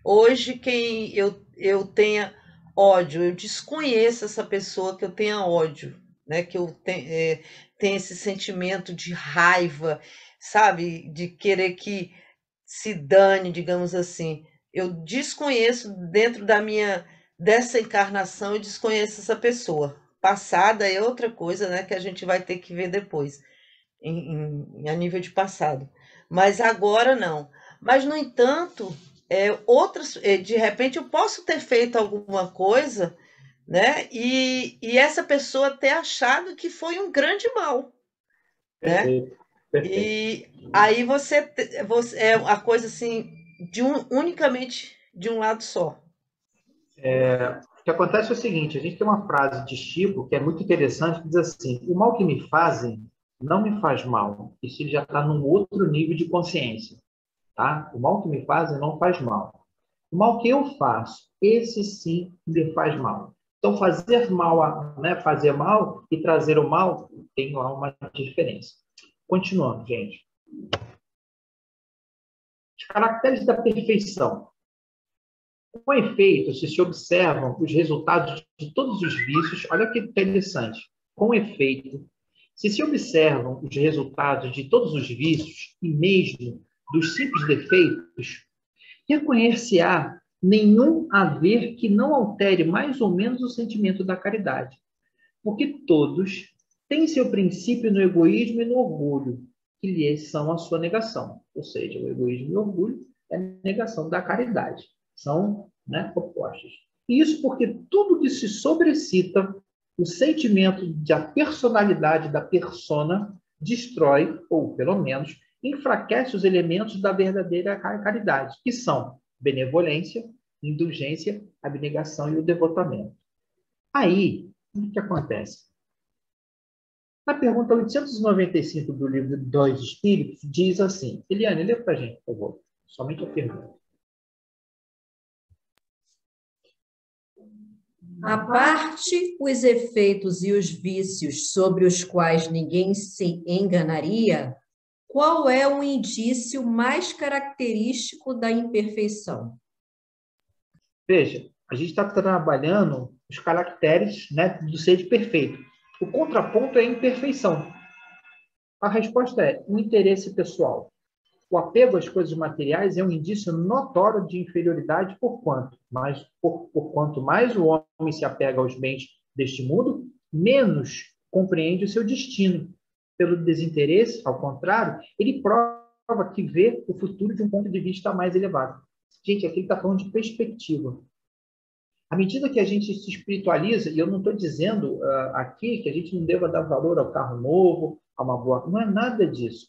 Speaker 4: hoje quem eu tenha ódio, eu desconheço essa pessoa que eu tenha ódio, né? Que eu tenho esse sentimento de raiva, sabe? De querer que se dane, digamos assim. Eu desconheço dentro dessa encarnação, eu desconheço essa pessoa. Passada é outra coisa, né? Que a gente vai ter que ver depois, a nível de passado. Mas agora não. Mas, no entanto, de repente eu posso ter feito alguma coisa, né? E essa pessoa ter achado que foi um grande mal, né?
Speaker 3: Perfeito, perfeito.
Speaker 4: E aí você é a coisa assim unicamente de um lado só.
Speaker 3: O que acontece é o seguinte, a gente tem uma frase de Chico que é muito interessante, que diz assim: o mal que me fazem não me faz mal. Isso ele já está num outro nível de consciência, tá? O mal que me fazem não faz mal. O mal que eu faço, esse sim me faz mal. Então, fazer mal, né, fazer mal e trazer o mal tem lá uma diferença. Continuando, gente. Os caracteres da perfeição. Com efeito, se observam os resultados de todos os vícios, olha que interessante. Com efeito, se observam os resultados de todos os vícios e mesmo dos simples defeitos, reconhecer-se-á nenhum haver que não altere mais ou menos o sentimento da caridade, porque todos têm seu princípio no egoísmo e no orgulho, que lhes são a sua negação. Ou seja, o egoísmo e o orgulho é a negação da caridade. São, né, opostos. E isso porque tudo que se sobrecita o sentimento da personalidade da persona destrói, ou pelo menos enfraquece os elementos da verdadeira caridade, que são benevolência, indulgência, abnegação e o devotamento. Aí, o que acontece? Na pergunta 895 do livro Dos Espíritos, diz assim, Eliane, lê para a gente, por favor, somente a pergunta.
Speaker 8: À parte os efeitos e os vícios sobre os quais ninguém se enganaria, qual é o indício mais característico da imperfeição?
Speaker 3: Veja, a gente está trabalhando os caracteres, né, do ser perfeito. O contraponto é a imperfeição. A resposta é o interesse pessoal. O apego às coisas materiais é um indício notório de inferioridade por quanto mais o homem se apega aos bens deste mundo, menos compreende o seu destino. Pelo desinteresse, ao contrário, ele prova que vê o futuro de um ponto de vista mais elevado. Gente, aqui ele está falando de perspectiva. À medida que a gente se espiritualiza, e eu não estou dizendo aqui que a gente não deva dar valor ao carro novo, a uma boa... Não é nada disso.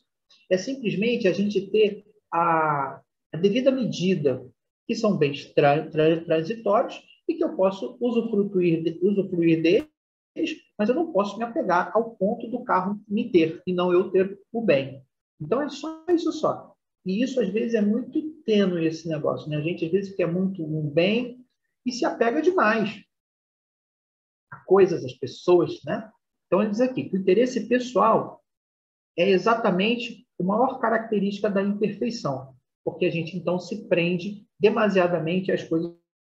Speaker 3: É simplesmente a gente ter a devida medida, que são bens transitórios e que eu posso usufruir deles, mas eu não posso me apegar ao ponto do carro me ter e não eu ter o bem. Então, é só isso só. E isso, às vezes, é muito tênue esse negócio, né? A gente, às vezes, quer muito um bem e se apega demais a coisas, às pessoas, né? Então, ele diz aqui que o interesse pessoal é exatamente a maior característica da imperfeição, porque a gente, então, se prende demasiadamente às coisas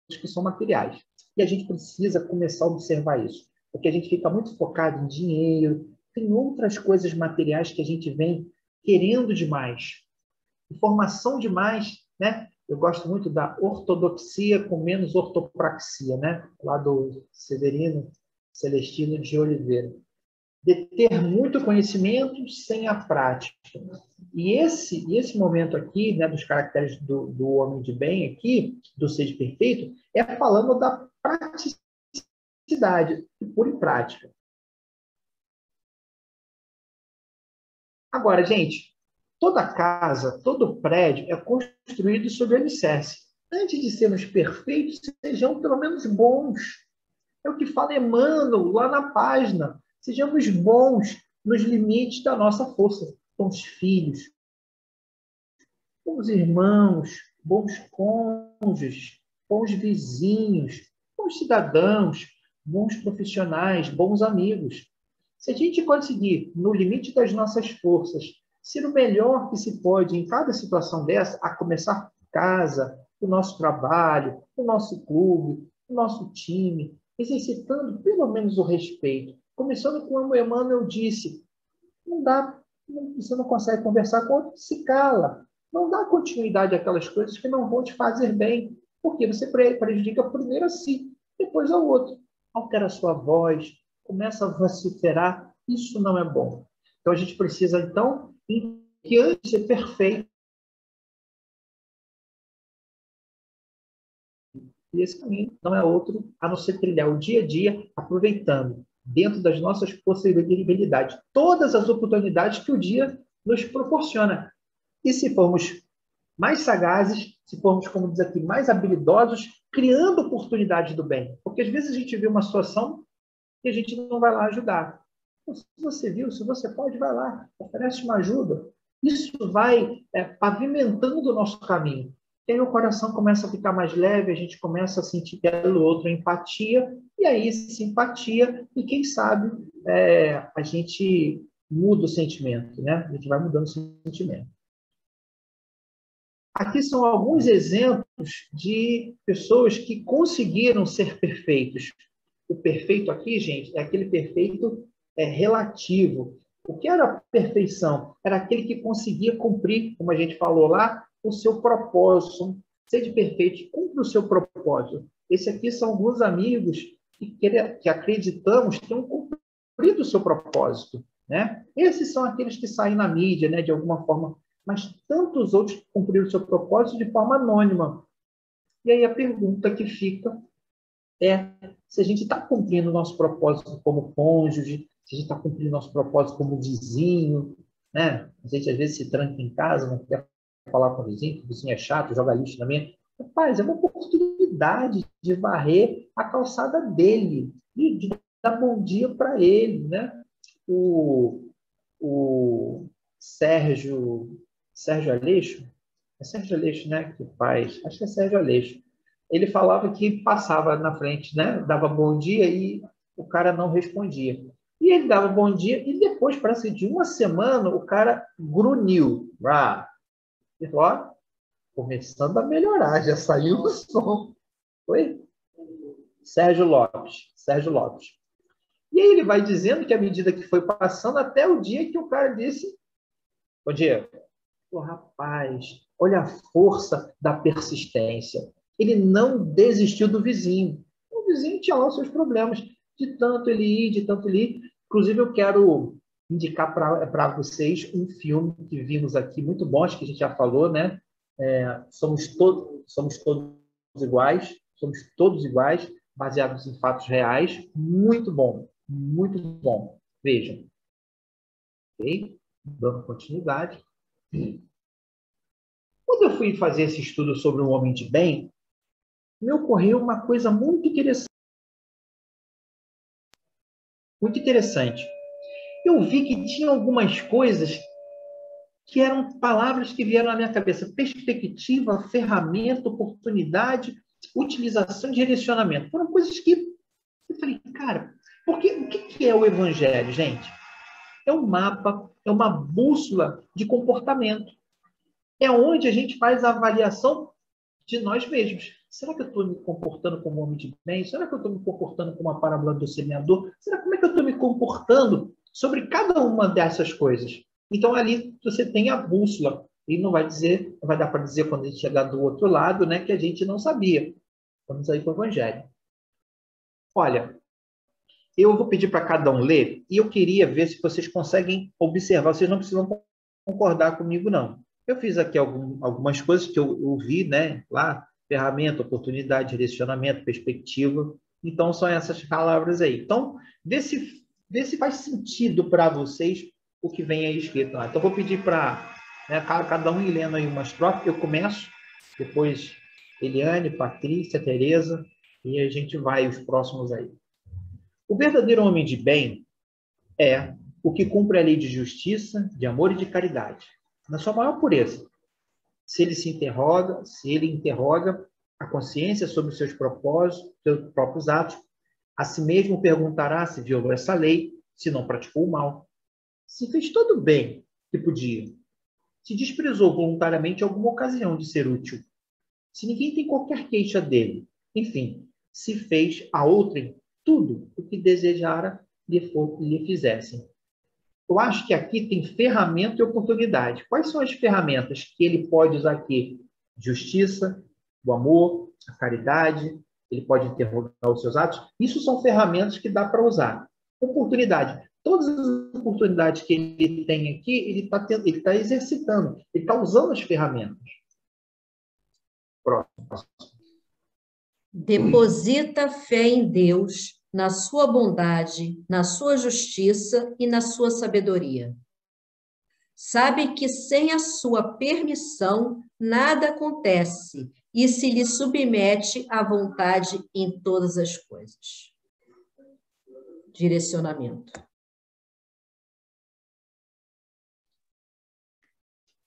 Speaker 3: que são materiais. E a gente precisa começar a observar isso, porque a gente fica muito focado em dinheiro, tem outras coisas materiais que a gente vem querendo demais, informação demais, né? Eu gosto muito da ortodoxia com menos ortopraxia, né? Lá do Severino Celestino de Oliveira. De ter muito conhecimento sem a prática. E esse momento aqui, né, dos caracteres do homem de bem aqui, do ser perfeito, é falando da praticidade, pura e prática. Agora, gente, toda casa, todo prédio é construído sobre alicerce. Antes de sermos perfeitos, sejamos pelo menos bons. É o que fala Emmanuel lá na página. Sejamos bons nos limites da nossa força. Bons filhos, bons irmãos, bons cônjuges, bons vizinhos, bons cidadãos, bons profissionais, bons amigos. Se a gente conseguir, no limite das nossas forças, ser o melhor que se pode em cada situação dessa, a começar por casa, o nosso trabalho, o nosso clube, o nosso time, exercitando pelo menos o respeito, Começando com o Emmanuel disse, não dá, você não consegue conversar com outro, se cala. Não dá continuidade àquelas coisas que não vão te fazer bem, porque você prejudica primeiro a si, depois ao outro. Altera a sua voz, começa a vociferar, isso não é bom. Então, a gente precisa, então, que antes de ser perfeito, e esse caminho não é outro a não ser trilhar o dia a dia, aproveitando, dentro das nossas possibilidades, todas as oportunidades que o dia nos proporciona. E se formos mais sagazes, se formos, como diz aqui, mais habilidosos, criando oportunidades do bem. Porque às vezes a gente vê uma situação e a gente não vai lá ajudar. Então, se você viu, se você pode, vai lá, oferece uma ajuda. Isso vai pavimentando o nosso caminho. E aí o coração começa a ficar mais leve, a gente começa a sentir pelo outro empatia, e aí simpatia, e quem sabe a gente muda o sentimento, né? A gente vai mudando o sentimento. Aqui são alguns exemplos de pessoas que conseguiram ser perfeitos. O perfeito aqui, gente, é aquele perfeito relativo. O que era a perfeição? Era aquele que conseguia cumprir, como a gente falou lá, o seu propósito. Seja perfeito, cumpra o seu propósito. Esse aqui são alguns amigos que acreditamos tenham cumprido o seu propósito, né? Esses são aqueles que saem na mídia, né, de alguma forma, mas tantos outros cumpriram o seu propósito de forma anônima. E aí a pergunta que fica é se a gente está cumprindo o nosso propósito como cônjuge, se a gente está cumprindo o nosso propósito como vizinho, né? A gente às vezes se tranca em casa, não quer falar com o vizinho é chato, joga lixo na minha. Rapaz, é uma oportunidade de varrer a calçada dele, de dar bom dia para ele, né? O Sérgio Aleixo, é Sérgio Aleixo, né, que faz, acho que é Sérgio Aleixo, ele falava que passava na frente, né, dava bom dia e o cara não respondia. E ele dava bom dia e depois, parece que de uma semana, o cara grunhiu. Ele falou, ó, começando a melhorar, já saiu do som. Foi? Sérgio Lopes. E aí ele vai dizendo que à medida que foi passando, até o dia que o cara disse, bom dia. Pô, rapaz, olha a força da persistência. Ele não desistiu do vizinho. O vizinho tinha lá os seus problemas. De tanto ele ir, de tanto ele ir. Inclusive, eu quero indicar para vocês um filme que vimos aqui, muito bom, acho que a gente já falou, né? Somos todos iguais, baseados em fatos reais. Muito bom, muito bom. Vejam. Ok? Dando continuidade. Quando eu fui fazer esse estudo sobre um homem de bem, me ocorreu uma coisa muito interessante. Muito interessante. Eu vi que tinha algumas coisas que eram palavras que vieram na minha cabeça. Perspectiva, ferramenta, oportunidade, utilização, direcionamento. Foram coisas que eu falei, cara, porque o que é o Evangelho, gente? É um mapa, é uma bússola de comportamento. É onde a gente faz a avaliação de nós mesmos. Será que eu estou me comportando como um homem de bem? Será que eu estou me comportando como a parábola do semeador? Como é que eu estou me comportando sobre cada uma dessas coisas? Então, ali você tem a bússola. E não vai dar para dizer quando a gente chegar do outro lado, né, que a gente não sabia. Vamos aí para o Evangelho. Olha, eu vou pedir para cada um ler, e eu queria ver se vocês conseguem observar. Vocês não precisam concordar comigo, não. Eu fiz aqui algumas coisas que eu vi, né, lá, ferramenta, oportunidade, direcionamento, perspectiva. Então, são essas palavras aí. Então, vê se faz sentido para vocês o que vem aí escrito lá. Então, vou pedir para cada um ir lendo aí uma estrofe. Eu começo, depois Eliane, Patrícia, Tereza, e a gente vai os próximos aí. O verdadeiro homem de bem é o que cumpre a lei de justiça, de amor e de caridade, na sua maior pureza. Se ele interroga a consciência sobre os seus propósitos, seus próprios atos, a si mesmo perguntará se violou essa lei, se não praticou o mal, se fez todo o bem que podia, se desprezou voluntariamente alguma ocasião de ser útil, se ninguém tem qualquer queixa dele, enfim, se fez a outrem tudo o que desejara lhe fizessem. Eu acho que aqui tem ferramenta e oportunidade. Quais são as ferramentas que ele pode usar aqui? Justiça, o amor, a caridade, ele pode interrogar os seus atos. Isso são ferramentas que dá para usar. Oportunidade. Todas as oportunidades que ele tem aqui, ele está exercitando, ele está usando as ferramentas. Próximo.
Speaker 8: Deposita fé em Deus, na sua bondade, na sua justiça e na sua sabedoria. Sabe que sem a sua permissão nada acontece e se lhe submete à vontade em todas as coisas. Direcionamento.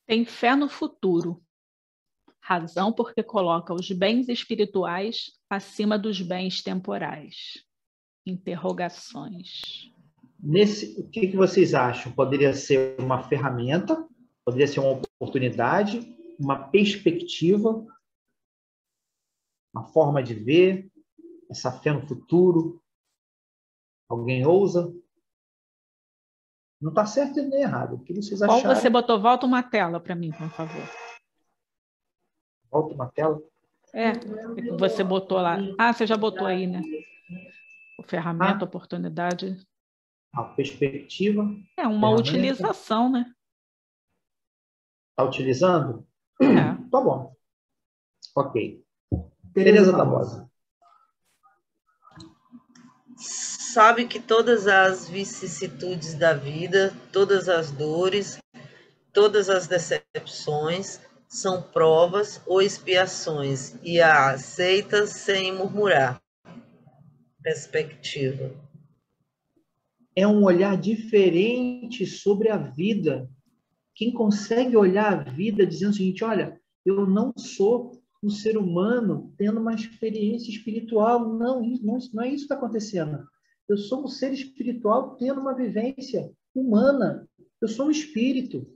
Speaker 7: Tem fé no futuro. Razão porque coloca os bens espirituais acima dos bens temporais. Interrogações.
Speaker 3: O que vocês acham? Poderia ser uma ferramenta, poderia ser uma oportunidade, uma perspectiva, uma forma de ver, essa fé no futuro. Alguém ousa? Não está certo nem errado. O que vocês acharam?
Speaker 7: Qual você botou? Volta uma tela para mim, por favor.
Speaker 3: Volta uma tela?
Speaker 7: Você botou lá. Ah, você já botou aí, né? Ferramenta, oportunidade.
Speaker 3: A perspectiva.
Speaker 7: É uma utilização, né?
Speaker 3: Está utilizando? Tá bom. Ok. Tereza Tabosa.
Speaker 4: Sabe que todas as vicissitudes da vida, todas as dores, todas as decepções são provas ou expiações e a aceita sem murmurar. Perspectiva.
Speaker 3: É um olhar diferente sobre a vida. Quem consegue olhar a vida dizendo o seguinte, olha, eu não sou um ser humano tendo uma experiência espiritual. Não é isso que está acontecendo. Eu sou um ser espiritual tendo uma vivência humana. Eu sou um espírito.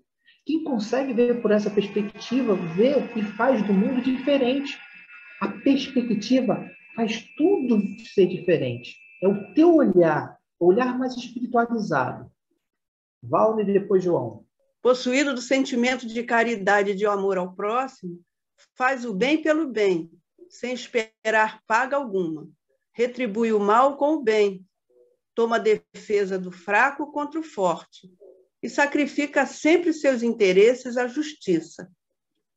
Speaker 3: Quem consegue ver por essa perspectiva, vê o que faz do mundo diferente. A perspectiva faz tudo ser diferente. É o teu olhar, o olhar mais espiritualizado. Valne e depois João.
Speaker 2: Possuído do sentimento de caridade e de amor ao próximo, faz o bem pelo bem, sem esperar paga alguma. Retribui o mal com o bem. Toma a defesa do fraco contra o forte. E sacrifica sempre seus interesses à justiça.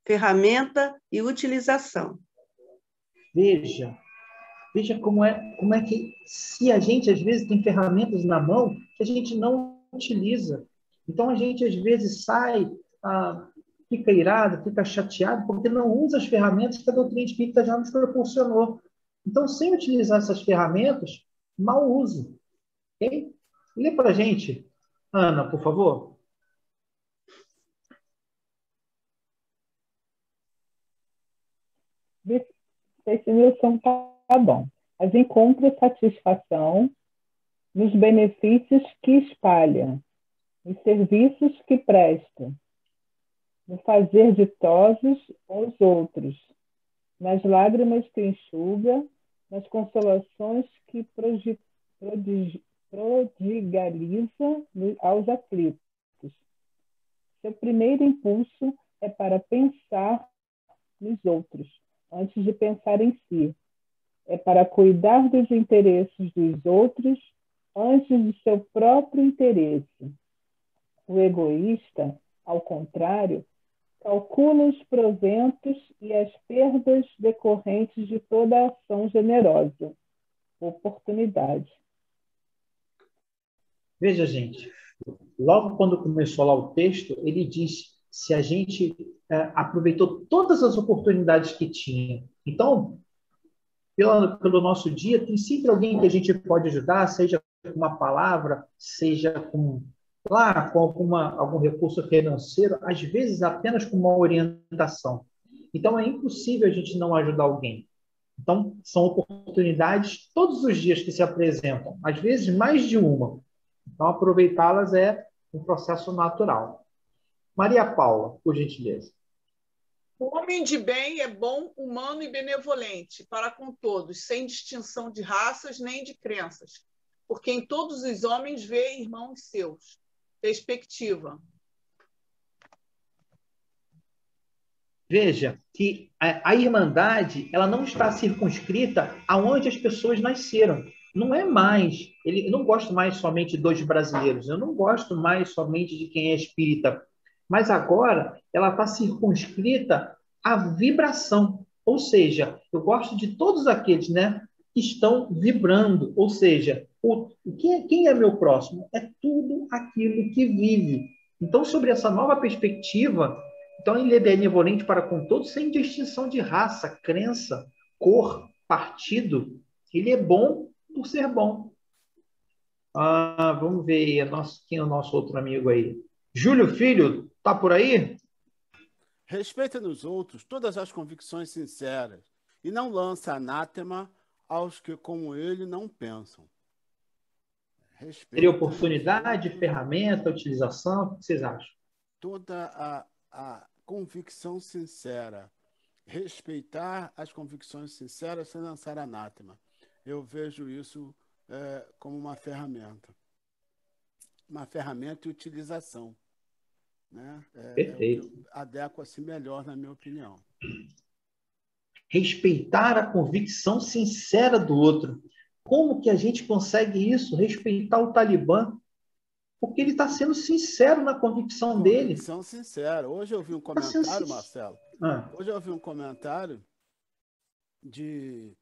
Speaker 2: Ferramenta e utilização.
Speaker 3: Veja como é que, se a gente, às vezes, tem ferramentas na mão que a gente não utiliza. Então, a gente, às vezes, fica irado, fica chateado, porque não usa as ferramentas que a doutrina espírita já nos proporcionou. Então, sem utilizar essas ferramentas, mal uso. Okay? Lê para a gente, Ana, por favor.
Speaker 9: Definição tá bom. Mas encontra satisfação nos benefícios que espalha, nos serviços que presta, no fazer ditosos aos outros, nas lágrimas que enxuga, nas consolações que prodigaliza aos aflitos. Seu primeiro impulso é para pensar nos outros, antes de pensar em si. É para cuidar dos interesses dos outros antes de seu próprio interesse. O egoísta, ao contrário, calcula os proventos e as perdas decorrentes de toda a ação generosa. Oportunidade.
Speaker 3: Veja, gente, logo quando começou lá o texto, ele diz se a gente aproveitou todas as oportunidades que tinha. Então, pelo nosso dia, tem sempre alguém que a gente pode ajudar, seja com uma palavra, seja com algum recurso financeiro, às vezes apenas com uma orientação. Então, é impossível a gente não ajudar alguém. Então, são oportunidades todos os dias que se apresentam, às vezes mais de uma. Então, aproveitá-las é um processo natural. Maria Paula, por gentileza.
Speaker 6: O homem de bem é bom, humano e benevolente para com todos, sem distinção de raças nem de crenças. porque em todos os homens vê irmãos seus. Perspectiva.
Speaker 3: Veja que a irmandade ela não está circunscrita aonde as pessoas nasceram. Não é mais. Eu não gosto mais somente dos brasileiros. Eu não gosto mais somente de quem é espírita. Mas agora ela está circunscrita à vibração. Ou seja, eu gosto de todos aqueles, né, que estão vibrando. Ou seja, quem é meu próximo? É tudo aquilo que vive. Então, sobre essa nova perspectiva, então, ele é benevolente para com todos, sem distinção de raça, crença, cor, partido. Ele é bom por ser bom. Vamos ver quem é o nosso outro amigo aí. Júlio Filho, tá por aí?
Speaker 10: Respeita nos outros todas as convicções sinceras e não lança anátema aos que, como ele, não pensam.
Speaker 3: Teria oportunidade, ferramenta, utilização? O que vocês acham?
Speaker 10: Toda a convicção sincera. Respeitar as convicções sinceras sem lançar anátema. Eu vejo isso como uma ferramenta. Uma ferramenta e utilização. Né?
Speaker 3: Perfeito.
Speaker 10: Adequa-se melhor, na minha opinião.
Speaker 3: Respeitar a convicção sincera do outro. Como que a gente consegue isso? Respeitar o Talibã? Porque ele está sendo sincero na convicção dele.
Speaker 10: Convicção sincera. Hoje eu vi um comentário, Marcelo. Hoje eu vi um comentário de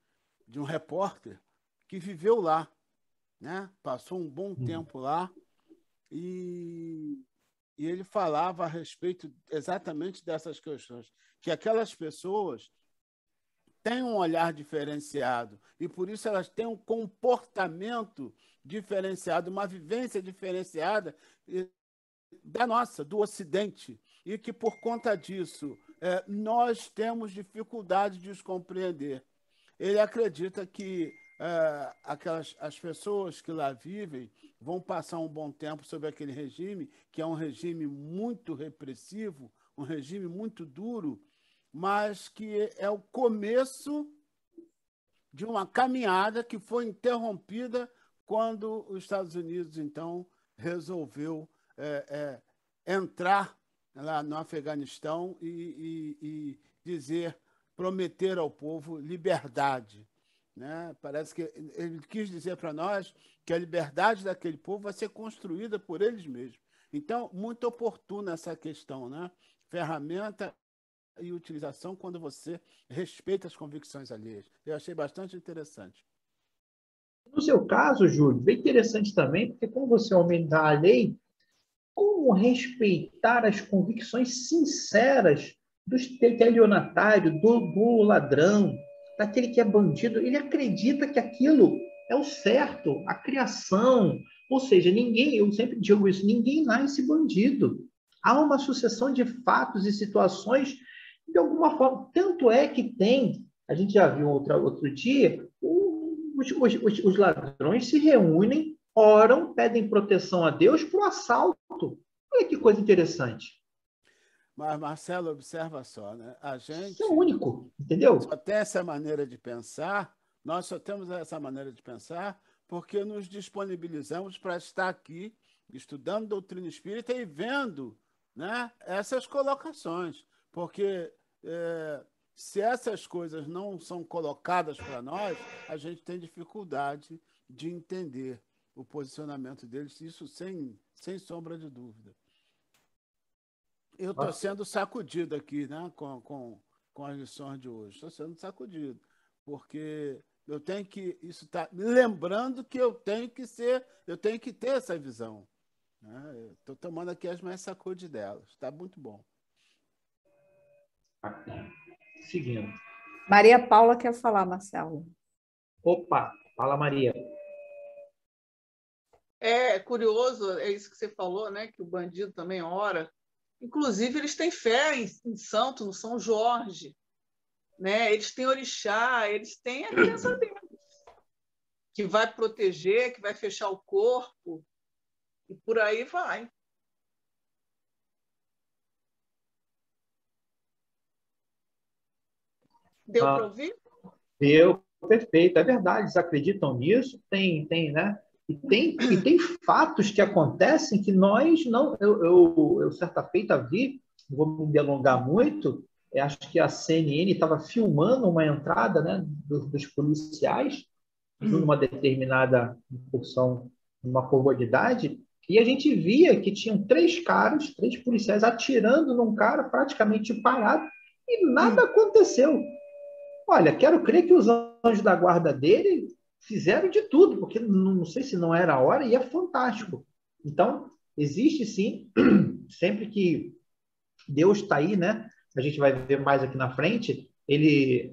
Speaker 10: um repórter que viveu lá, né? Passou um bom tempo lá e ele falava a respeito exatamente dessas questões, que aquelas pessoas têm um olhar diferenciado e por isso elas têm um comportamento diferenciado, uma vivência diferenciada da nossa, do Ocidente, e que por conta disso nós temos dificuldade de os compreender. Ele acredita que as pessoas que lá vivem vão passar um bom tempo sob aquele regime, que é um regime muito repressivo, um regime muito duro, mas que é o começo de uma caminhada que foi interrompida quando os Estados Unidos, então, resolveu entrar lá no Afeganistão e prometer ao povo liberdade. Né? Parece que ele quis dizer para nós que a liberdade daquele povo vai ser construída por eles mesmos. Então, muito oportuna essa questão, né? Ferramenta e utilização quando você respeita as convicções alheias. Eu achei bastante interessante.
Speaker 3: No seu caso, Júlio, bem interessante também, porque como você é homem da lei, como respeitar as convicções sinceras do estelionatário, do ladrão, daquele que é bandido? Ele acredita que aquilo é o certo, a criação. Ou seja, eu sempre digo isso, ninguém nasce bandido. Há uma sucessão de fatos e situações, de alguma forma, tanto é que tem, a gente já viu outro dia, os ladrões se reúnem, oram, pedem proteção a Deus para o assalto. Olha que coisa interessante.
Speaker 10: Mas, Marcelo, observa só, né? A gente
Speaker 3: isso é único, entendeu?
Speaker 10: Só tem essa maneira de pensar, nós só temos essa maneira de pensar porque nos disponibilizamos para estar aqui estudando doutrina espírita e vendo, né, essas colocações. Porque se essas coisas não são colocadas para nós, a gente tem dificuldade de entender o posicionamento deles, isso sem sombra de dúvida. Eu estou sendo sacudido aqui, né, com as lições de hoje. Estou sendo sacudido, porque eu tenho que... Isso está me lembrando que eu tenho que ter essa visão. Né? Estou tomando aqui as minhas sacudidelas. Está muito bom.
Speaker 3: Seguindo.
Speaker 1: Maria Paula quer falar, Marcelo.
Speaker 3: Opa, fala, Maria.
Speaker 6: É curioso, é isso que você falou, né? Que o bandido também ora. Inclusive, eles têm fé em santo, no São Jorge. Né? Eles têm orixá, eles têm a crença deles, que vai proteger, que vai fechar o corpo, e por aí vai. Deu para ouvir?
Speaker 3: Deu, perfeito, é verdade, eles acreditam nisso, tem, né? E tem fatos que acontecem que nós não... Eu certa feita vi, não vou me delongar muito, acho que a CNN estava filmando uma entrada, né, dos policiais numa determinada incursão, numa comunidade, e a gente via que tinham 3 policiais atirando num cara praticamente parado e nada aconteceu. Olha, quero crer que os anjos da guarda dele fizeram de tudo, porque não sei se não era a hora, e é fantástico. Então, existe sim, sempre que Deus está aí, né? A gente vai ver mais aqui na frente,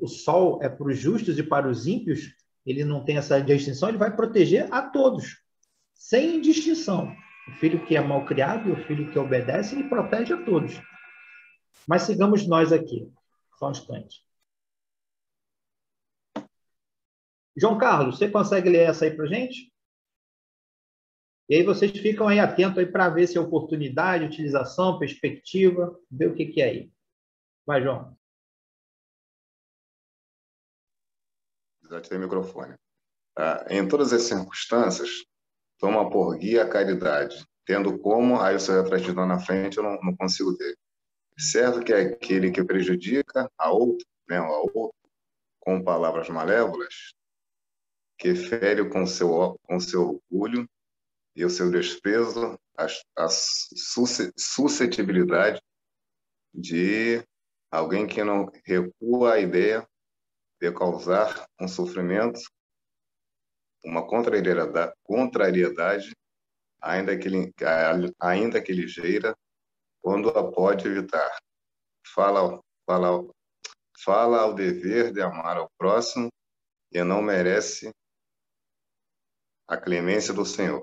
Speaker 3: o sol é para os justos e para os ímpios, ele não tem essa distinção, ele vai proteger a todos, sem distinção. O filho que é mal criado e o filho que obedece, ele protege a todos. Mas sigamos nós aqui, só um instante. João Carlos, você consegue ler essa aí para a gente? E aí vocês ficam aí atentos aí para ver se é oportunidade, utilização, perspectiva, ver o que é aí. Vai, João.
Speaker 5: Desativei o microfone. Em todas as circunstâncias, toma por guia a caridade, tendo como, aí o senhor atrás na frente, eu não consigo ver. Certo que é aquele que prejudica a outro, né, com palavras malévolas, que fere com seu orgulho e o seu desprezo a suscetibilidade de alguém que não recua à ideia de causar um sofrimento, uma contrariedade, ainda que ligeira, quando a pode evitar. Fala ao dever de amar ao próximo e não merece a clemência do Senhor.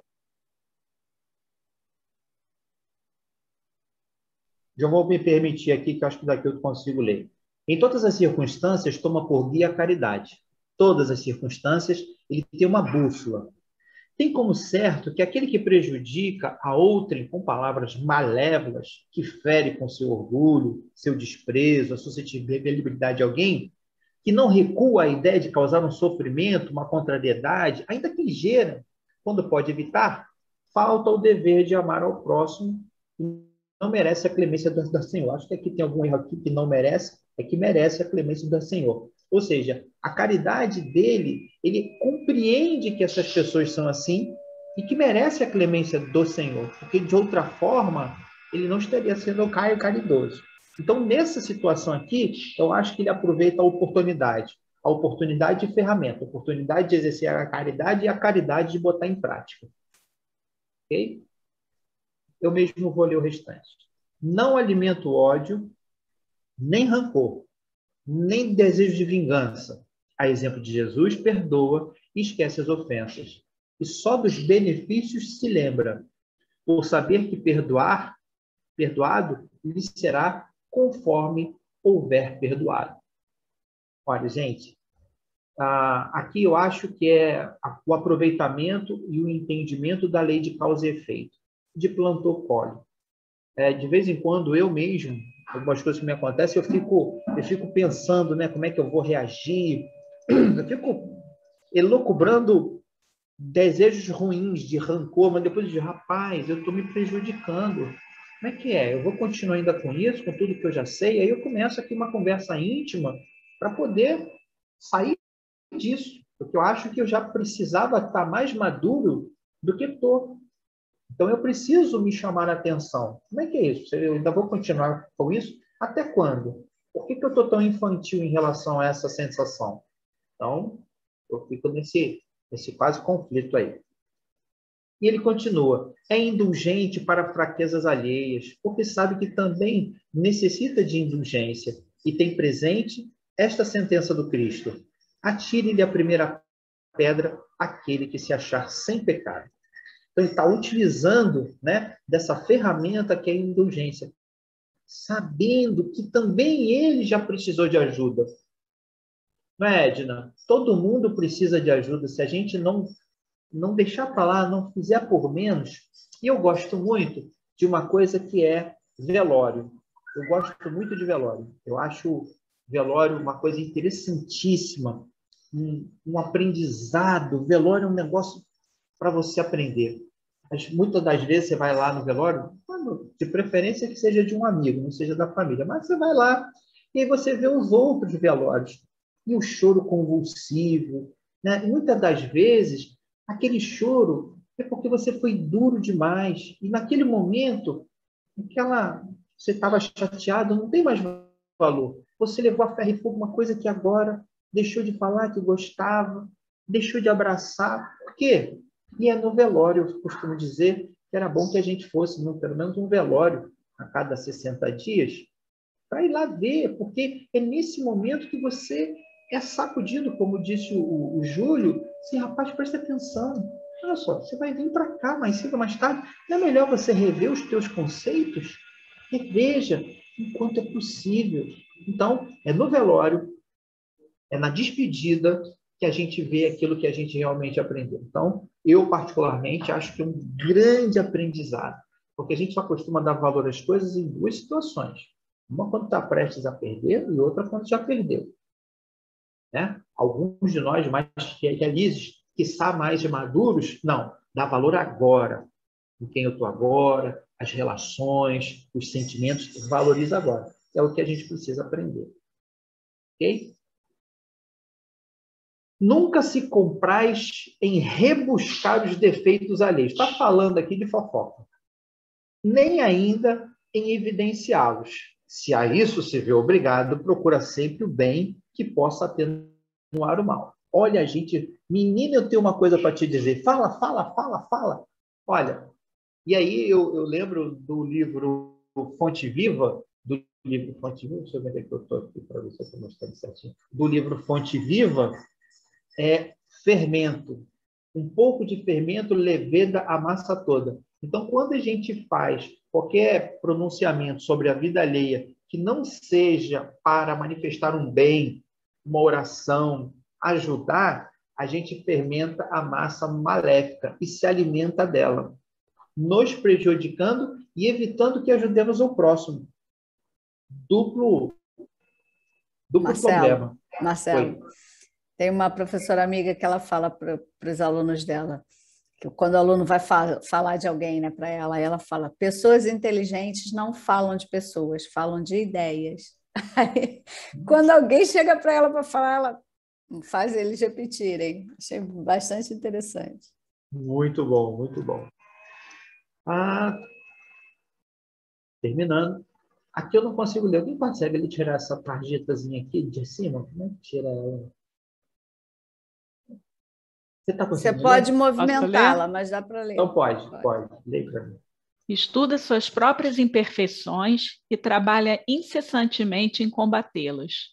Speaker 3: Já vou me permitir aqui, que acho que daqui eu consigo ler. Em todas as circunstâncias, toma por guia a caridade. Todas as circunstâncias, ele tem uma bússola. Tem como certo que aquele que prejudica a outrem com palavras malévolas, que fere com seu orgulho, seu desprezo, a suscetibilidade de alguém, que não recua à ideia de causar um sofrimento, uma contrariedade, ainda que ligeira, quando pode evitar, falta o dever de amar ao próximo e não merece a clemência do Senhor. Acho que aqui tem algum erro aqui que não merece, é que merece a clemência do Senhor. Ou seja, a caridade dele, ele compreende que essas pessoas são assim e que merece a clemência do Senhor, porque de outra forma ele não estaria sendo caridoso. Então, nessa situação aqui, eu acho que ele aproveita a oportunidade de ferramenta, a oportunidade de exercer a caridade e a caridade de botar em prática. Ok? Eu mesmo vou ler o restante. Não alimento ódio, nem rancor, nem desejo de vingança. A exemplo de Jesus, perdoa e esquece as ofensas. E só dos benefícios se lembra, por saber que perdoado lhe será conforme houver perdoado. Olha, gente, aqui eu acho que é o aproveitamento e o entendimento da lei de causa e efeito, de plantão-colhe. De vez em quando, eu mesmo, algumas coisas que me acontecem, eu fico pensando, né, como é que eu vou reagir, eu fico elucubrando desejos ruins de rancor, mas depois de rapaz, eu estou me prejudicando. Como é que é? Eu vou continuar ainda com isso, com tudo que eu já sei, aí eu começo aqui uma conversa íntima para poder sair disso, porque eu acho que eu já precisava estar mais maduro do que estou. Então, eu preciso me chamar a atenção. Como é que é isso? Eu ainda vou continuar com isso? Até quando? Por que eu estou tão infantil em relação a essa sensação? Então, eu fico nesse quase conflito aí. E ele continua. É indulgente para fraquezas alheias, porque sabe que também necessita de indulgência. E tem presente esta sentença do Cristo. Atire-lhe a primeira pedra aquele que se achar sem pecado. Então, ele está utilizando, né, dessa ferramenta que é a indulgência, sabendo que também ele já precisou de ajuda. Não é, Edna? Todo mundo precisa de ajuda. Se a gente não deixar para lá, não fizer por menos. E eu gosto muito de uma coisa que é velório. Eu gosto muito de velório. Eu acho velório uma coisa interessantíssima, um aprendizado. Velório é um negócio para você aprender. Mas muitas das vezes você vai lá no velório, de preferência que seja de um amigo, não seja da família, mas você vai lá e aí você vê os outros velórios. E o choro convulsivo, né? Muitas das vezes, aquele choro é porque você foi duro demais. E naquele momento, você estava chateado, não tem mais valor. Você levou a ferro e fogo uma coisa que agora deixou de falar que gostava, deixou de abraçar. Por quê? E é no velório, eu costumo dizer que era bom que a gente fosse, pelo menos um velório a cada 60 dias, para ir lá ver, porque é nesse momento que você é sacudido, como disse o Júlio. Sim, rapaz, presta atenção. Olha só, você vai vir para cá mais cedo ou mais tarde. Não é melhor você rever os teus conceitos? Reveja enquanto é possível. Então, é no velório, é na despedida que a gente vê aquilo que a gente realmente aprendeu. Então, eu particularmente acho que é um grande aprendizado, porque a gente só costuma dar valor às coisas em duas situações. Uma quando está prestes a perder e outra quando já perdeu. Né? Alguns de nós mais felizes, quiçá mais maduros, não, dá valor agora, em quem eu estou agora, as relações, os sentimentos, valoriza agora. É o que a gente precisa aprender. Ok? Nunca se compraz em rebuscar os defeitos alheios. Está falando aqui de fofoca. Nem ainda em evidenciá-los. Se a isso se vê obrigado, procura sempre o bem que possa atenuar o mal. Olha, gente, menina, eu tenho uma coisa para te dizer. Fala, fala, fala, fala. Olha, e aí eu lembro do livro Fonte Viva, deixa eu ver aqui que eu estou aqui para ver se eu estou mostrando certinho. Do livro Fonte Viva, fermento. Um pouco de fermento leveda a massa toda. Então, quando a gente faz qualquer pronunciamento sobre a vida alheia que não seja para manifestar um bem, uma oração, ajudar, a gente fermenta a massa maléfica e se alimenta dela, nos prejudicando e evitando que ajudemos o próximo. Duplo problema.
Speaker 1: Marcelo, tem uma professora amiga que ela fala para os alunos dela, que quando o aluno vai falar de alguém, né, para ela, ela fala: pessoas inteligentes não falam de pessoas, falam de ideias. Aí, quando alguém chega para ela para falar, ela faz eles repetirem. Achei bastante interessante.
Speaker 3: Muito bom, muito bom. Terminando. Aqui eu não consigo ler. Alguém consegue ele tirar essa tarjetazinha aqui de cima? Como é que tira ela?
Speaker 1: Você pode movimentá-la, mas dá para ler.
Speaker 3: Então pode. Lê para mim.
Speaker 7: Estuda suas próprias imperfeições e trabalha incessantemente em combatê-las.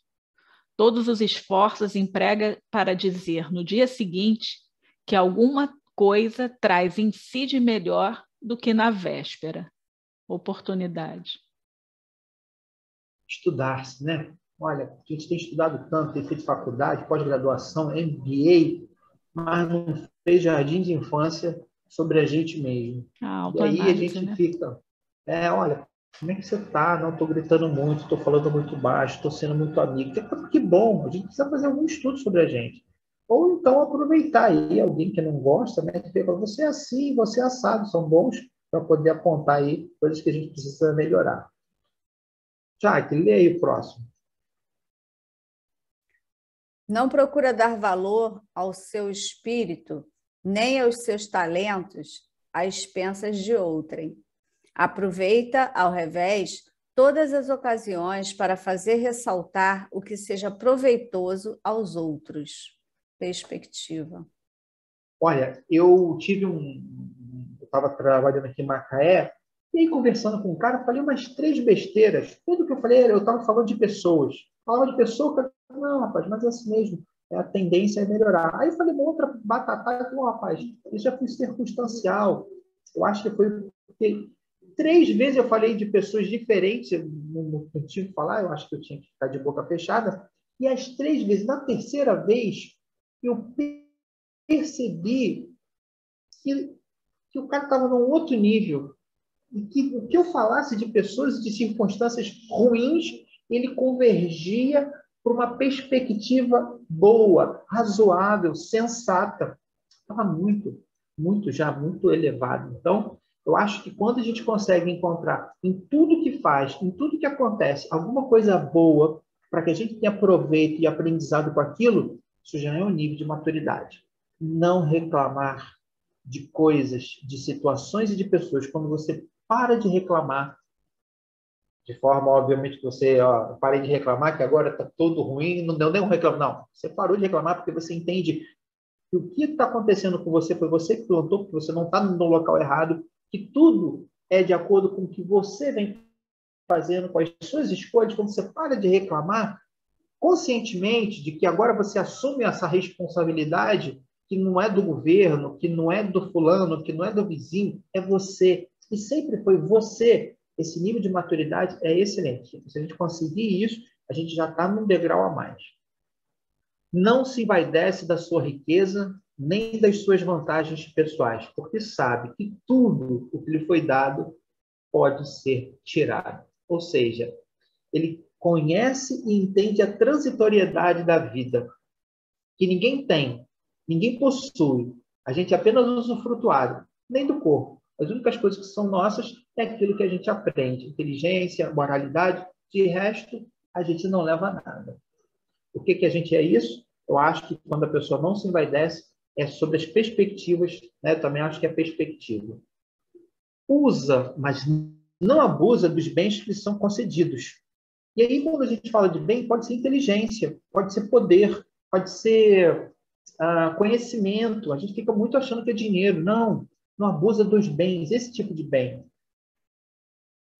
Speaker 7: Todos os esforços emprega para dizer no dia seguinte que alguma coisa traz em si de melhor do que na véspera. Oportunidade.
Speaker 3: Estudar-se, né? Olha, a gente tem estudado tanto, tem feito faculdade, pós-graduação, MBA, mas não fez jardim de infância sobre a gente mesmo. E aí a gente fica, olha, como é que você está? Não, estou gritando muito, estou falando muito baixo, estou sendo muito amigo. Que bom, a gente precisa fazer algum estudo sobre a gente. Ou então aproveitar aí alguém que não gosta, né? Que fala, você é assim, você é assado, são bons para poder apontar aí coisas que a gente precisa melhorar. Jaque, lê aí o próximo.
Speaker 1: Não procura dar valor ao seu espírito, nem aos seus talentos, às expensas de outrem. Aproveita, ao revés, todas as ocasiões para fazer ressaltar o que seja proveitoso aos outros. Perspectiva.
Speaker 3: Olha, eu estava trabalhando aqui em Macaé, e aí conversando com um cara, falei umas 3 besteiras. Tudo que eu falei, eu estava falando de pessoas. Falava de pessoa, não, rapaz, mas é assim mesmo. A tendência é melhorar. Aí eu falei uma outra batatada, rapaz, isso já foi circunstancial. Eu acho que foi porque 3 vezes eu falei de pessoas diferentes, eu não tive que falar, eu acho que eu tinha que ficar de boca fechada. E as 3 vezes, na terceira vez, eu percebi que o cara estava num outro nível. E que o que eu falasse de pessoas e de circunstâncias ruins, ele convergia para uma perspectiva boa, razoável, sensata. Estava muito muito elevado. Então, eu acho que quando a gente consegue encontrar em tudo que faz, em tudo que acontece, alguma coisa boa para que a gente tenha proveito e aprendizado com aquilo, isso já é um nível de maturidade. Não reclamar de coisas, de situações e de pessoas. Quando você para de reclamar, de forma, obviamente, que você, parei de reclamar, que agora está tudo ruim, não deu nenhum reclamo. Não, você parou de reclamar porque você entende que o que está acontecendo com você foi você que plantou, porque você não está no local errado, que tudo é de acordo com o que você vem fazendo, com as suas escolhas. Quando você para de reclamar, conscientemente de que agora você assume essa responsabilidade, que não é do governo, que não é do fulano, que não é do vizinho, é você. E sempre foi você. Esse nível de maturidade é excelente. Se a gente conseguir isso, a gente já está num degrau a mais. Não se envaidece da sua riqueza, nem das suas vantagens pessoais, porque sabe que tudo o que lhe foi dado pode ser tirado. Ou seja, ele conhece e entende a transitoriedade da vida, que ninguém tem, ninguém possui. A gente apenas usufrutuado, nem do corpo. As únicas coisas que são nossas é aquilo que a gente aprende. Inteligência, moralidade, de resto, a gente não leva nada. O que a gente é isso? Eu acho que quando a pessoa não se envaidece, é sobre as perspectivas, né? Eu também acho que é perspectiva. Usa, mas não abusa dos bens que lhe são concedidos. E aí, quando a gente fala de bem, pode ser inteligência, pode ser poder, pode ser conhecimento. A gente fica muito achando que é dinheiro. Não, não abusa dos bens, esse tipo de bem.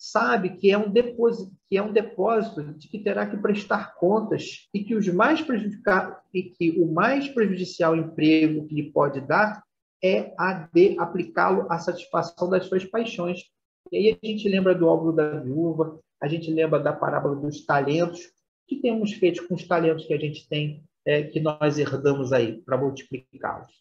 Speaker 3: Sabe que é um depósito de que terá que prestar contas e que o mais prejudicial emprego que lhe pode dar é a de aplicá-lo à satisfação das suas paixões. E aí a gente lembra do óbolo da viúva, a gente lembra da parábola dos talentos. O que temos feito com os talentos que a gente tem, que nós herdamos aí, para multiplicá-los?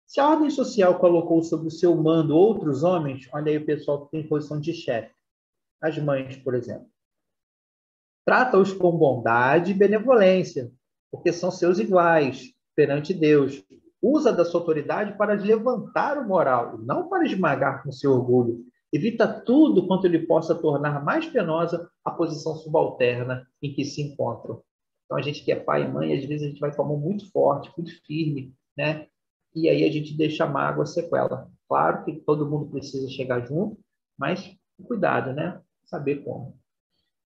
Speaker 3: Se a ordem social colocou sob o seu mando outros homens, olha aí o pessoal que tem posição de chefe, as mães, por exemplo. Trata-os com bondade e benevolência, porque são seus iguais perante Deus. Usa da sua autoridade para levantar o moral, não para esmagar com seu orgulho. Evita tudo quanto lhe possa tornar mais penosa a posição subalterna em que se encontram. Então, a gente que é pai e mãe, às vezes a gente vai com a mão muito forte, muito firme, né? E aí a gente deixa a mágoa, sequela. Claro que todo mundo precisa chegar junto, mas cuidado, né? Saber como.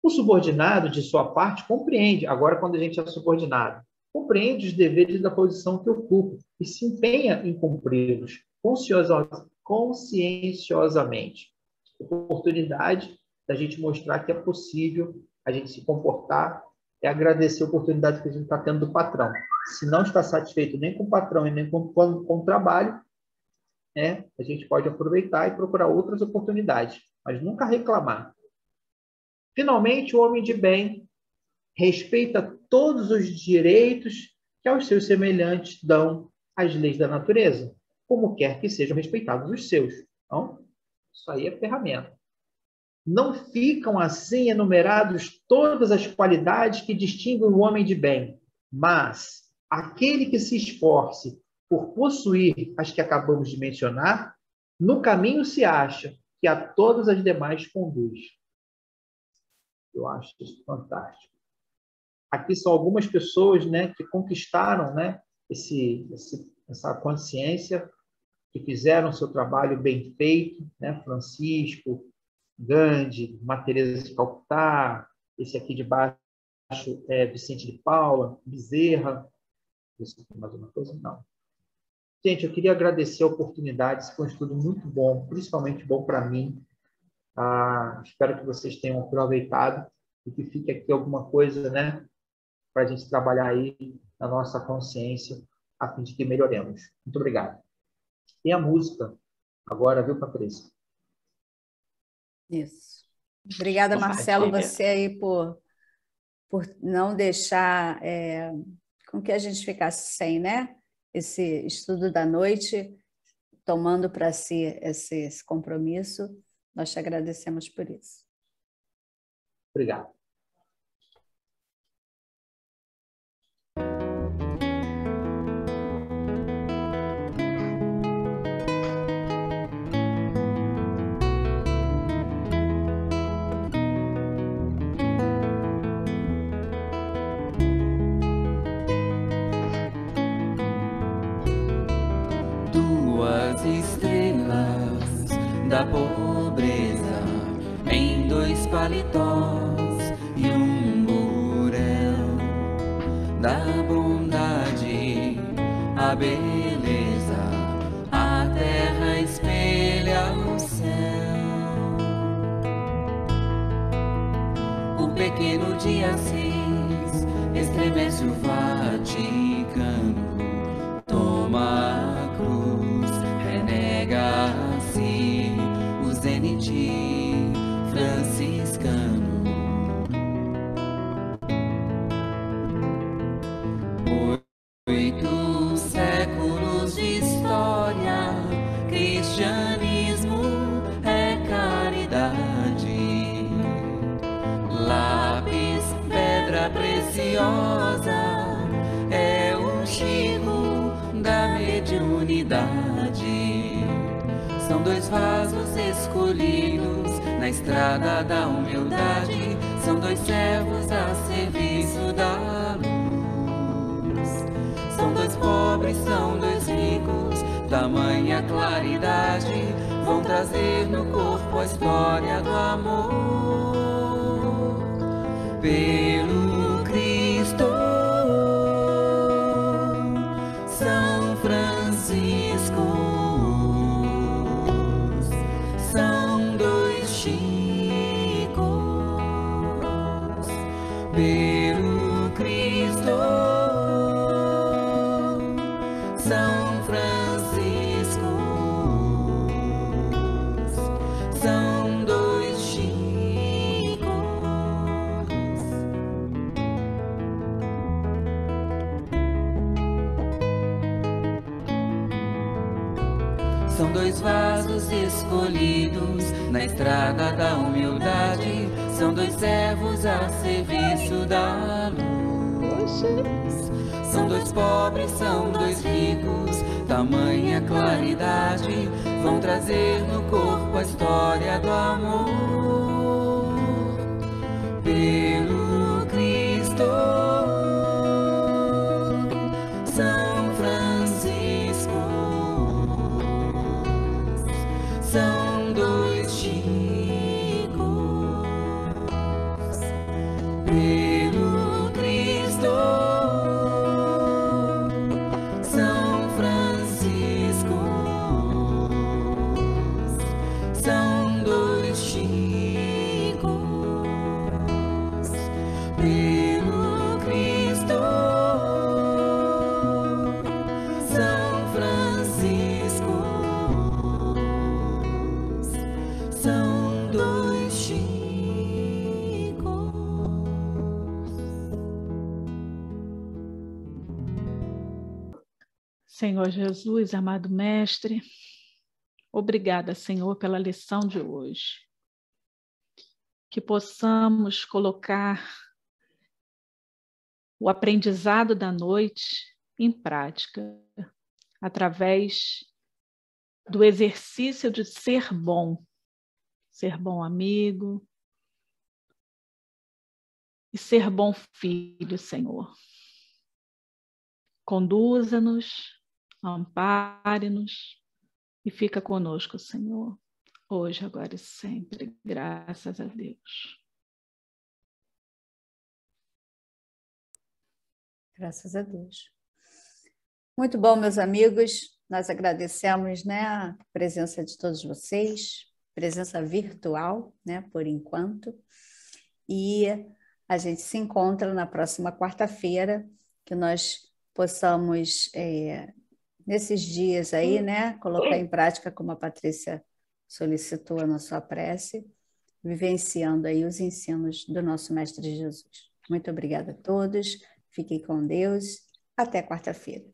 Speaker 3: O subordinado, de sua parte, compreende, agora quando a gente é subordinado, compreende os deveres da posição que ocupa e se empenha em cumpri-los conscienciosamente. Oportunidade da gente mostrar que é possível a gente se comportar, é agradecer a oportunidade que a gente está tendo do patrão. Se não está satisfeito nem com o patrão e nem com o trabalho, a gente pode aproveitar e procurar outras oportunidades, mas nunca reclamar. Finalmente, o homem de bem respeita todos os direitos que aos seus semelhantes dão as leis da natureza, como quer que sejam respeitados os seus. Então, isso aí é ferramenta. Não ficam assim enumerados todas as qualidades que distinguem o homem de bem, mas aquele que se esforce por possuir as que acabamos de mencionar, no caminho se acha que a todas as demais conduz. Eu acho isso fantástico. Aqui são algumas pessoas, né, que conquistaram, né, essa consciência, que fizeram seu trabalho bem feito, né? Francisco, Gandhi, Madre Teresa de Calcutá, esse aqui de baixo é Vicente de Paula, Bezerra. Tem mais uma coisa? Não. Gente, eu queria agradecer a oportunidade, esse foi um estudo muito bom, principalmente bom para mim. Espero que vocês tenham aproveitado e que fique aqui alguma coisa, né, para a gente trabalhar aí na nossa consciência, a fim de que melhoremos. Muito obrigado. Tem a música agora, viu, Patrícia?
Speaker 1: Isso. Obrigada, Marcelo, você aí por não deixar com que a gente ficasse sem, né? Esse estudo da noite, tomando para si esse compromisso. Nós te agradecemos por isso.
Speaker 3: Obrigado.
Speaker 11: pobreza em 2 paletós e um burel, da bondade a beleza, a terra espelha o céu. O pequeno de Assis estremece o Vaticano, toma a cruz, renega-se o zenite franciscano. 8 séculos de história, cristianismo é caridade. Lápis, pedra preciosa, é o Chico da mediunidade. São 2 vasos escolhidos na estrada da humildade, são 2 servos a serviço da luz. São 2 pobres, são 2 ricos, tamanha claridade, vão trazer no corpo a história do amor. Pelo Cristo, São Francisco, são 2 Chicos. Pelo Cristo, São Francisco, são 2 Chicos. São 2 vasos escolhidos na estrada da humildade, são 2 servos a serviço da luz. São 2 pobres, são 2 ricos, tamanha claridade, vão trazer no corpo a história do amor. Pelo Cristo, São Francisco, são 2 Chicos. Pelo Cristo, São Francisco, são 2 Chicos. Pelo Cristo, São Francisco, são 2 Chicos.
Speaker 7: Senhor Jesus, amado Mestre, obrigada, Senhor, pela lição de hoje. Que possamos colocar o aprendizado da noite em prática, através do exercício de ser bom amigo e ser bom filho, Senhor. Conduza-nos, ampare-nos e fica conosco, Senhor, hoje, agora e sempre, graças a Deus.
Speaker 1: Graças a Deus. Muito bom, meus amigos, nós agradecemos, né, a presença de todos vocês, presença virtual, né, por enquanto, e a gente se encontra na próxima quarta-feira, que nós possamos, nesses dias aí, né, colocar em prática, como a Patrícia solicitou na sua prece, vivenciando aí os ensinos do nosso Mestre Jesus. Muito obrigada a todos, fiquem com Deus, até quarta-feira.